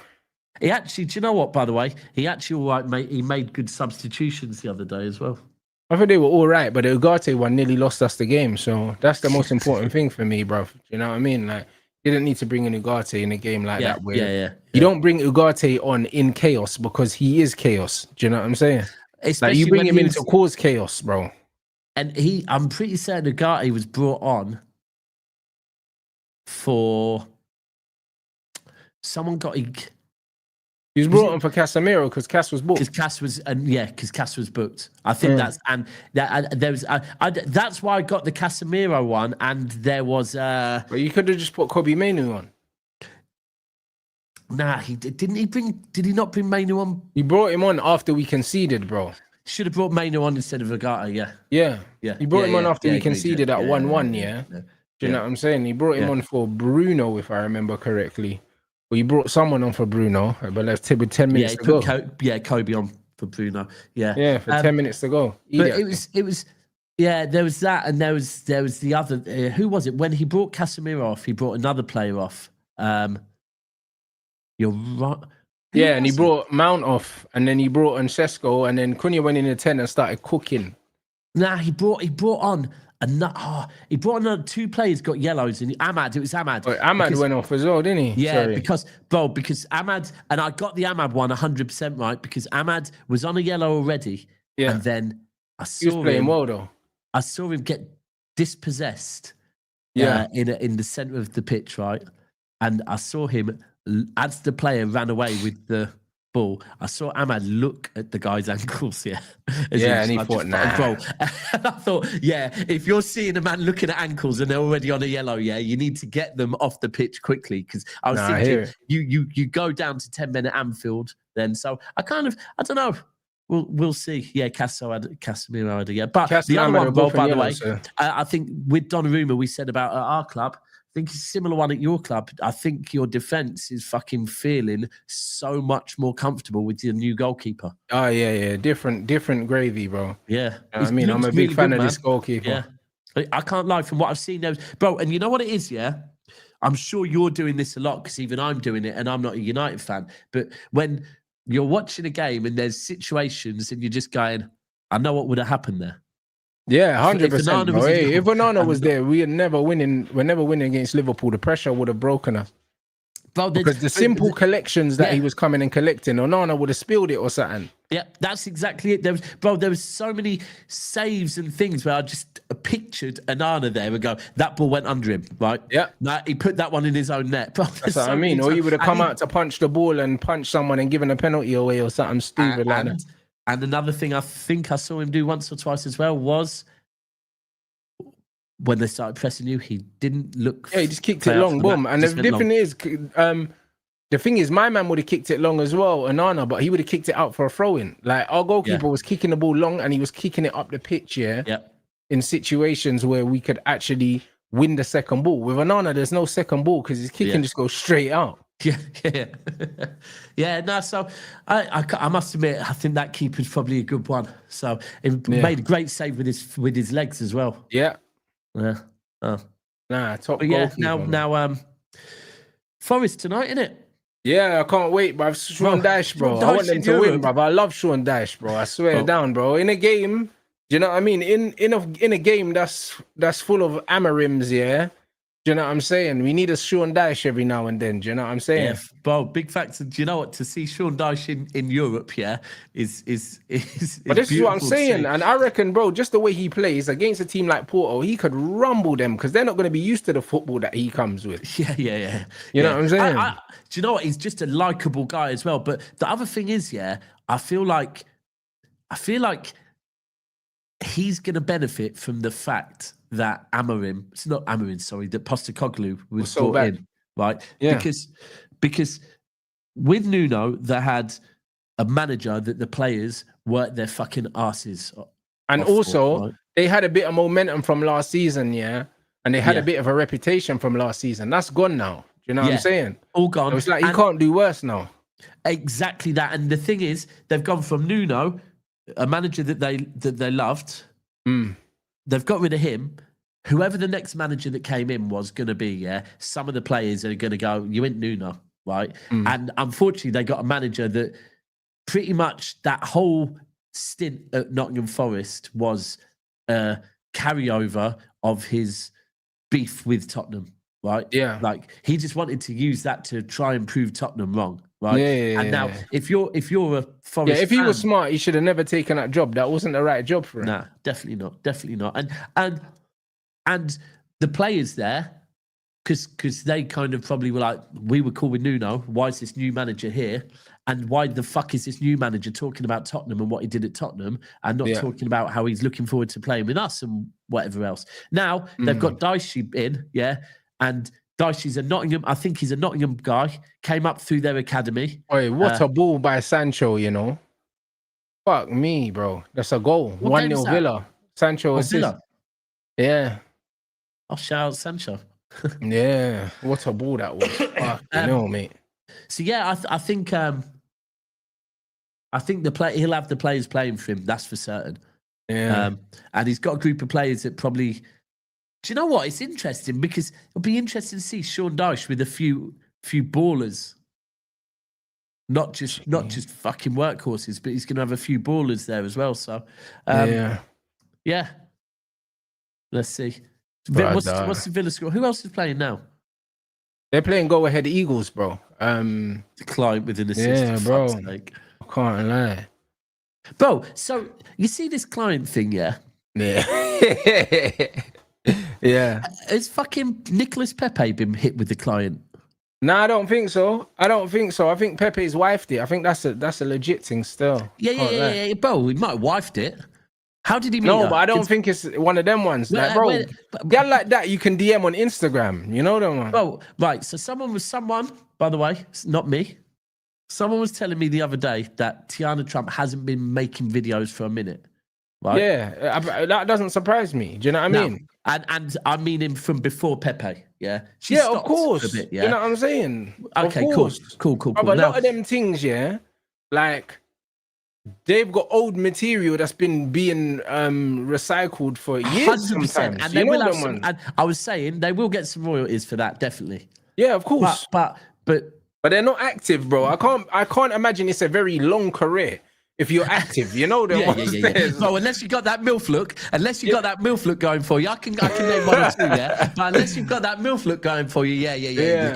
He actually, do you know what, by the way? He actually he made good substitutions the other day as well. I thought they were all right, but the Ugarte one nearly lost us the game, so that's the most important thing for me, bro. You know what I mean? Like, you didn't need to bring in Ugarte in a game like that. You don't bring Ugarte on in chaos because he is chaos. Do you know what I'm saying? Especially you bring him in to cause chaos, bro. And I'm pretty certain Ugarte was brought on for someone got. He was brought on for Casemiro because Cass was booked. Because Cass was booked. I think that's why I got the Casemiro one, and there was. But you could have just put Kobe Mainu on. Nah, did he not bring Mainu on? He brought him on after we conceded, bro. Should have brought Mainu on instead of Ugarte, yeah. He brought him on after we conceded at 1-1, Do you know what I'm saying? He brought him on for Bruno, if I remember correctly. Well, he brought someone on for Bruno, but let's with 10 minutes to go. Kobe on for Bruno. Yeah, for 10 minutes to go. But it was there was that, and there was the other. Who was it? When he brought Casemiro off, he brought another player off. You're right. And he brought Mount off, and then he brought on Sesko, and then Cunha went in the 10 and started cooking. Nah, he brought on another 2 players got yellows, and it was Ahmad. But Ahmad went off as well, didn't he? Yeah, because Ahmad, and I got the Ahmad one 100% right, because Ahmad was on a yellow already. Yeah. And then I saw he was playing well though. I saw him get dispossessed. In the center of the pitch, right? And I saw him as the player ran away with the ball. I saw Ahmad look at the guy's ankles, and he thought, nah. And I thought, if you're seeing a man looking at ankles and they're already on a yellow, you need to get them off the pitch quickly, because I was thinking you go down to 10 men at Anfield then. So I don't know. We'll see. Yeah, Casemiro had a, yeah. But Cas the other Lamada one, Bo, both in by the yellow, way, so. I think with Donnarumma, we said about at our club, I think it's a similar one at your club. I think your defence is fucking feeling so much more comfortable with your new goalkeeper. Oh, yeah. Different gravy, bro. Yeah. I mean, I'm a big fan of this goalkeeper. Yeah. I can't lie, from what I've seen, bro, and you know what it is, yeah? I'm sure you're doing this a lot because even I'm doing it and I'm not a United fan. But when you're watching a game and there's situations and you're just going, I know what would have happened there. Yeah, 100%. Bro. Hey, if Onana was there, we're never winning against Liverpool. The pressure would have broken us. Bro, because the simple collections that he was coming and collecting, Onana would have spilled it or something. Yeah, that's exactly it. There was so many saves and things where I just pictured Onana there and go, that ball went under him, right? Yeah. Nah, he put that one in his own net. Bro, that's what I mean. Or he would have come out to punch the ball and punch someone and given a penalty away or something stupid like that. And another thing I think I saw him do once or twice as well was when they started pressing you, he didn't look. Yeah, he just kicked it long, boom. And the thing is, my man would have kicked it long as well, Onana, but he would have kicked it out for a throw-in. Like, our goalkeeper was kicking the ball long and he was kicking it up the pitch, in situations where we could actually win the second ball. With Onana, there's no second ball because his kicking just goes straight out. Yeah. No, so I must admit, I think that keeper's probably a good one. So it made a great save with his legs as well. Yeah. Yeah. Oh. Nah, top yeah, goalkeeper. now Forest tonight, innit? Yeah, I can't wait, bro. Sean Dyche, bro. I want them to win, bro. I love Sean Dyche, bro. I swear down, bro. In a game, do you know what I mean? In a game that's full of Amarims, yeah. Do you know what I'm saying? We need a Sean Dyche every now and then. Do you know what I'm saying? Yeah, bro, big factor. Do you know what? To see Sean Dyche in Europe, is but this is what I'm saying. And I reckon, bro, just the way he plays against a team like Porto, he could rumble them because they're not going to be used to the football that he comes with. Yeah. You know what I'm saying? Do you know what? He's just a likable guy as well. But the other thing is, I feel like he's going to benefit from the fact that that Postecoglou was so brought in, right? Yeah. Because with Nuno, they had a manager that the players worked their fucking asses. And also, they had a bit of momentum from last season, and they had a bit of a reputation from last season. That's gone now. Do you know what I'm saying? All gone. So it's like you can't do worse now. Exactly that. And the thing is, they've gone from Nuno, a manager that they loved. They've got rid of him. Whoever the next manager that came in was going to be, some of the players are going to go, you ain't Nuno, right? And unfortunately, they got a manager that pretty much that whole stint at Nottingham Forest was a carryover of his beef with Tottenham, right? Yeah. Like, he just wanted to use that to try and prove Tottenham wrong. Right. And now, if you're a Forest if he fan, was smart, he should have never taken that job. That wasn't the right job for him. Nah, definitely not. And the players there, because they kind of probably were like, we were cool with Nuno. Why is this new manager here? And why the fuck is this new manager talking about Tottenham and what he did at Tottenham and not talking about how he's looking forward to playing with us and whatever else? Now they've got Dyche in, and Dyche's a Nottingham. I think he's a Nottingham guy. Came up through their academy. Oi, what a ball by Sancho, you know. Fuck me, bro. That's a goal. 1-0 Villa. Sancho assist. Villa? Yeah. I'll shout out Sancho. Yeah. What a ball that was. Fuck, mate. So yeah, I think he'll have the players playing for him. That's for certain. Yeah. And he's got a group of players that probably. Do you know what? It's interesting because it'll be interesting to see Sean Dyche with a few ballers, not just fucking workhorses, but he's going to have a few ballers there as well. So, yeah. Let's see. What's the Villa score? Who else is playing now? They're playing Go Ahead Eagles, bro. The client with an assist. Yeah, bro. I can't lie, bro. So you see this client thing, yeah? Yeah. Has fucking Nicolas Pepe been hit with the client? No, I don't think so. I think Pepe's wifed it. I think that's a legit thing still. Yeah. Bro, he might have wifed it. How did he meet her? But I don't think it's one of them ones. Like, bro, girl like that, you can DM on Instagram. You know them one? Bro, right. So someone, by the way, it's not me. Someone was telling me the other day that Tiana Trump hasn't been making videos for a minute. Right? Yeah, that doesn't surprise me. Do you know what I mean? And I mean him from before Pepe. Yeah. She Yeah, of stopped course. for a bit, yeah. You know what I'm saying? Okay, of course. Cool. But a lot of them things, yeah, like they've got old material that's been being recycled for years 100%. Sometimes. And they will have some, and I was saying they will get some royalties for that, definitely. Yeah, of course. But they're not active, bro. I can't imagine it's a very long career if you're active. You know them. Yeah. Bro, unless you got that MILF look, going for you, I can name one or two, yeah. But unless you've got that MILF look going for you, yeah.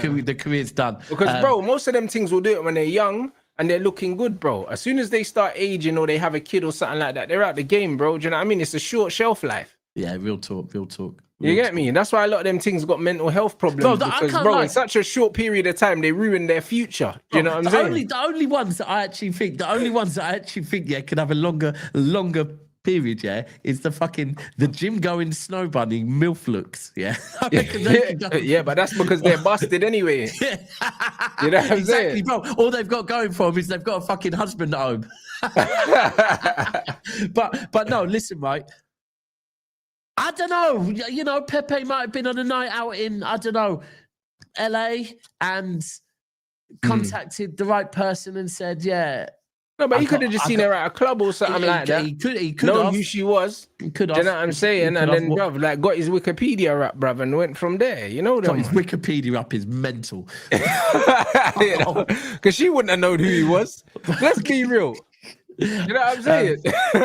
The career's done. Because bro, most of them things will do it when they're young and they're looking good, bro. As soon as they start aging or they have a kid or something like that, they're out the game, bro. Do you know what I mean? It's a short shelf life. Yeah, real talk. You get me? That's why a lot of them things got mental health problems. Bro, in such a short period of time, they ruin their future. Do you know what I'm saying? The only ones that I actually think, yeah, can have a longer period, yeah, is the gym going snow bunny MILF looks, yeah. Yeah, but that's because they're busted anyway. Yeah. You know what I'm saying? Bro. All they've got going for them is they've got a fucking husband at home. but no, listen, right. I don't know. You know, Pepe might have been on a night out in, I don't know, LA and contacted the right person and said, yeah. No, but he could have just seen her at a club or something like that. He could know have. who she was. He could have. Do you know what I'm saying? And then, bruv, like, got his Wikipedia up, bruv, and went from there. You know that. His Wikipedia up is mental. Because she wouldn't have known who he was. Let's be real. You know what I'm saying?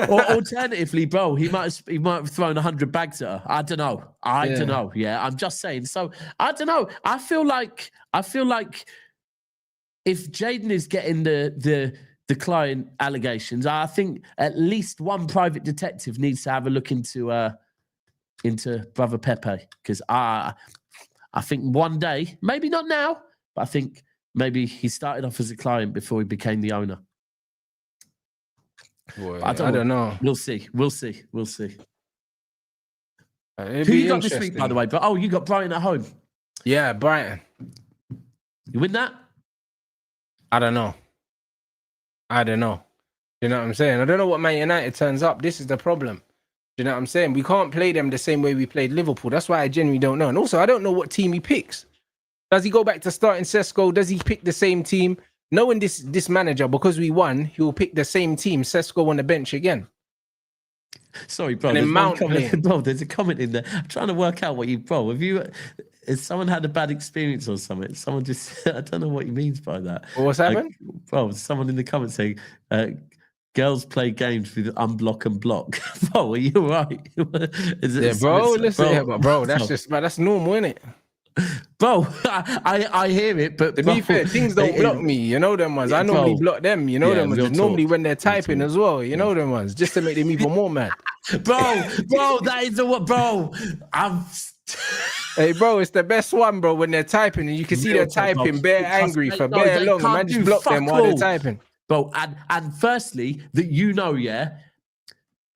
Or alternatively, bro, he might have thrown 100 bags at her. I don't know. I don't know. Yeah, I'm just saying. So I don't know. I feel like if Jaden is getting the client allegations, I think at least one private detective needs to have a look into Brother Pepe, because I think one day, maybe not now, but I think maybe he started off as a client before he became the owner. Boy, I don't know. We'll see. Who Who you got this week, by the way? But you got Brighton at home. Yeah, Brighton. You win that? I don't know. You know what I'm saying? I don't know what Man United turns up. This is the problem. You know what I'm saying? We can't play them the same way we played Liverpool. That's why I genuinely don't know. And also, I don't know what team he picks. Does he go back to starting Sesko? Does he pick the same team? Knowing this manager, because we won, he will pick the same team, Sesko on the bench again. Sorry, bro. There's a comment in there. I'm trying to work out what has someone had a bad experience or something? Someone just, I don't know what he means by that. What's happened? Bro, someone in the comments saying, girls play games with unblock and block. Bro, are you all right? Bro, that's normal, isn't it? Bro, I hear it, but to be fair, things don't block me. You know them ones. I normally block them. You know them ones. Normally when they're typing as well. You know them ones, just to make them even more mad. Bro, that is the what, bro. Hey, bro, it's the best one, bro. When they're typing and you can see they're typing, bare angry for bare long, and man just block them while they're typing. Bro, and firstly, that yeah.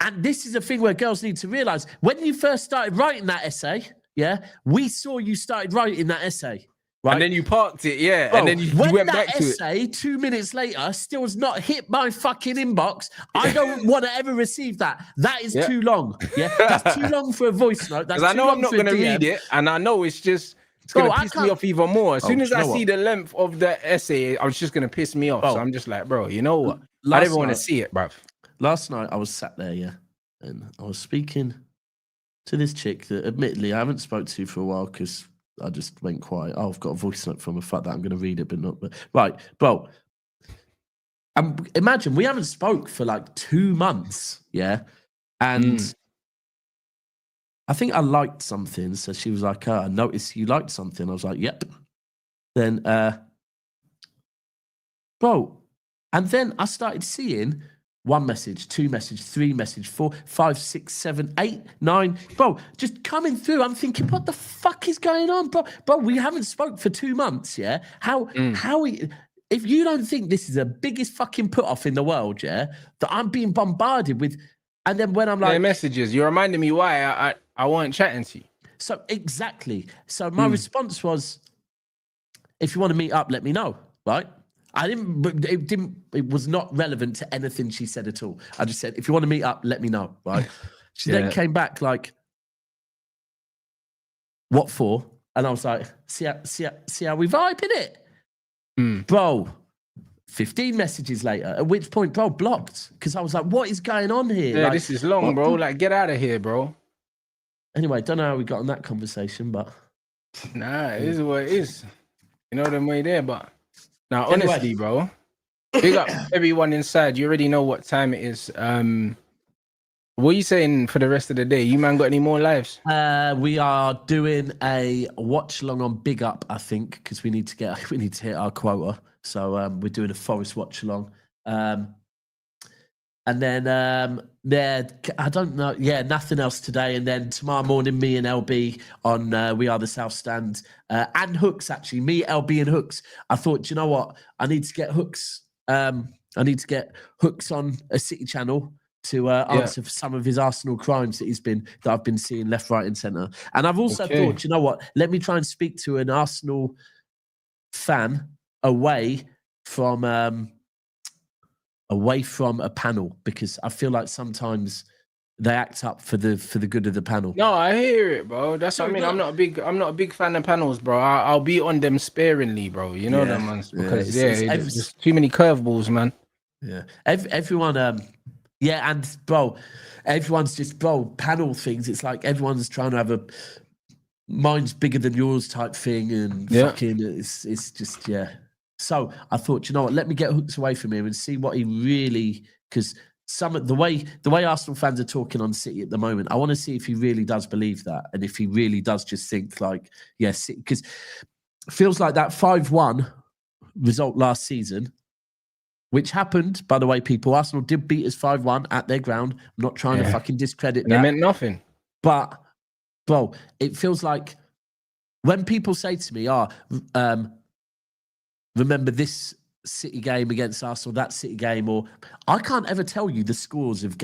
And this is a thing where girls need to realize when you first started writing that essay. Yeah, we saw you started writing that essay, right? And then you parked it, yeah. Bro, and then you went back to it. When that essay, 2 minutes later, still has not hit my fucking inbox, I don't want to ever receive that. That is too long. Yeah, that's too long for a voice note. Because I know I'm not going to read it, and I know it's going to piss me off even more. As soon as I see the length of the essay, I was just going to piss me off. So I'm just like, bro, you know what? I don't want to see it, bro. Last night, I was sat there, yeah, and I was speaking to this chick that admittedly I haven't spoke to for a while because I just went quiet. I've got a voice note from her. Fuck that, I'm going to read it, but not. But right, bro. Imagine we haven't spoke for like 2 months, yeah, and I think I liked something. So she was like, "I noticed you liked something." I was like, "Yep." Then, bro, and then I started seeing 1 message, 2 message, 3 message, 4, 5, 6, 7, 8, 9. Bro, just coming through. I'm thinking, what the fuck is going on, bro? Bro, we haven't spoke for 2 months, yeah? If you don't think this is the biggest fucking put off in the world, yeah, that I'm being bombarded with, and then when I'm like, messages, you're reminding me why I wasn't chatting to you. So exactly. So my response was, if you want to meet up, let me know, right? I didn't. But it didn't. It was not relevant to anything she said at all. I just said, if you want to meet up, let me know. Right. She then came back like, "What for?" And I was like, "See how we vibe in it, bro." 15 messages later, at which point, bro, blocked because I was like, "What is going on here?" Yeah, like, this is long, bro. Like, get out of here, bro. Anyway, don't know how we got on that conversation, but nah, it is what it is. You know the way there, but now honestly, bro, big up everyone inside. You already know what time it is. What are you saying for the rest of the day? You man got any more lives? We are doing a watch along on Big Up, I think, because we need to hit our quota. So we're doing a Forest watch along. And then I don't know. Yeah, nothing else today. And then tomorrow morning, me and LB on We Are the South Stand and Hooks. Actually, me, LB, and Hooks. I thought, you know what? I need to get Hooks. I need to get Hooks on a City channel to answer for some of his Arsenal crimes that I've been seeing left, right, and centre. And I've also thought, you know what? Let me try and speak to an Arsenal fan away from a panel, because I feel like sometimes they act up for the good of the panel. No, I hear it, bro. That's what I mean. I'm not a big fan of panels, bro. I'll be on them sparingly, bro. You know them ones, because there's too many curveballs, man. Yeah, everyone. And bro, everyone's just panel things. It's like everyone's trying to have a mine's bigger than yours type thing, and fucking it's just So I thought, you know what? Let me get Hooks away from him and see what he really, because the way Arsenal fans are talking on City at the moment, I want to see if he really does believe that, and if he really does just think like, yes, because it feels like that 5-1 result last season, which happened, by the way, people. Arsenal did beat us 5-1 at their ground. I'm not trying to fucking discredit that. It meant nothing. But, bro, it feels like when people say to me, remember this City game against Arsenal, that City game, or I can't ever tell you the scores of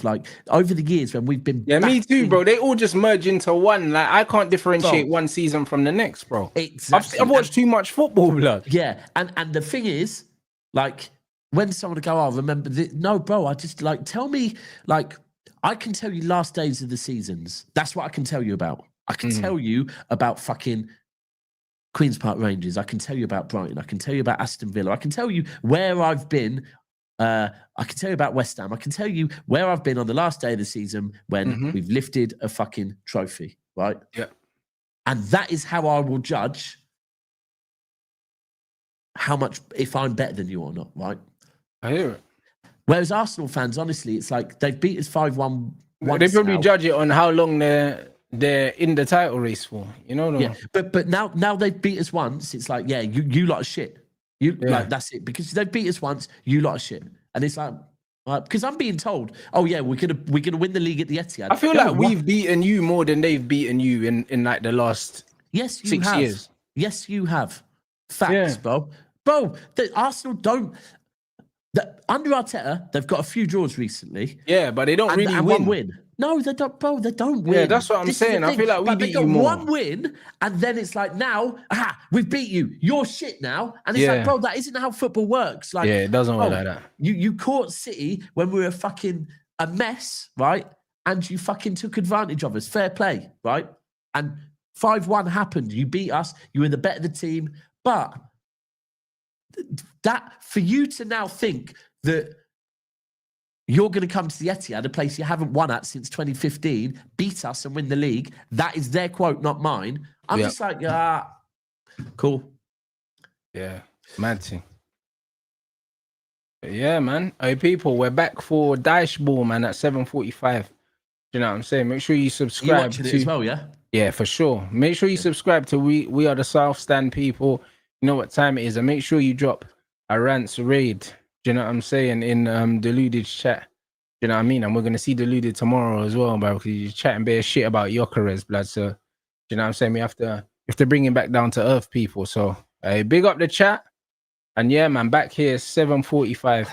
like over the years when we've been. Yeah, me too, bro. They all just merge into one. Like, I can't differentiate one season from the next, bro. Exactly. I've watched too much football, blood. Yeah, and the thing is, like, when someone go, "Oh, remember this?" No, bro. I just like tell me, like, I can tell you last days of the seasons. That's what I can tell you about. I can tell you about fucking Queen's Park Rangers. I can tell you about Brighton. I can tell you about Aston Villa. I can tell you where I've been. I can tell you about West Ham. I can tell you where I've been on the last day of the season when we've lifted a fucking trophy, right? Yeah. And that is how I will judge how much, if I'm better than you or not, right? I hear it. Whereas Arsenal fans, honestly, it's like they've beat us 5-1. They probably judge it on how long they're in the title race for, you know? Yeah, but now they've beat us once. It's like, yeah, you lot of shit. Like, that's it, because they've beat us once. You lot of shit, and it's like, because I'm being told, oh yeah, we're gonna win the league at the Etihad. I feel like we've beaten you more than they've beaten you in like the last 6 years. Yes, you have. Facts, bro. The Arsenal don't. Under Arteta, they've got a few draws recently. Yeah, but they don't really win. One win. No, they don't, bro. They don't win. Yeah, that's what I'm saying. I feel like we beat you more. One win, and then it's like, now, we've beat you. You're shit now. And it's like, bro, that isn't how football works. Like, it doesn't work like that. You caught City when we were a mess, right? And you fucking took advantage of us. Fair play, right? And 5-1 happened. You beat us. You were the better the team. But that, for you to now think that you're going to come to the Etihad, a place you haven't won at since 2015, beat us and win the league. That is their quote, not mine. I'm just like, cool. Yeah, mad thing. Yeah, man. Hey, people, we're back for Daesh Ball, man, at 7:45. You know what I'm saying? Make sure you subscribe. You watching it as well, yeah? Yeah, for sure. Make sure you subscribe to We Are the South Stand, people. You know what time it is, and make sure you drop a Rants raid. Do you know what I'm saying? In Deluded's chat. You know what I mean? And we're gonna see Deluded tomorrow as well, bro. Because he's chatting bare shit about Gyökeres, blood. So, you know what I'm saying? We have to bring him back down to earth, people. So, big up the chat. And yeah, man, back here 7:45.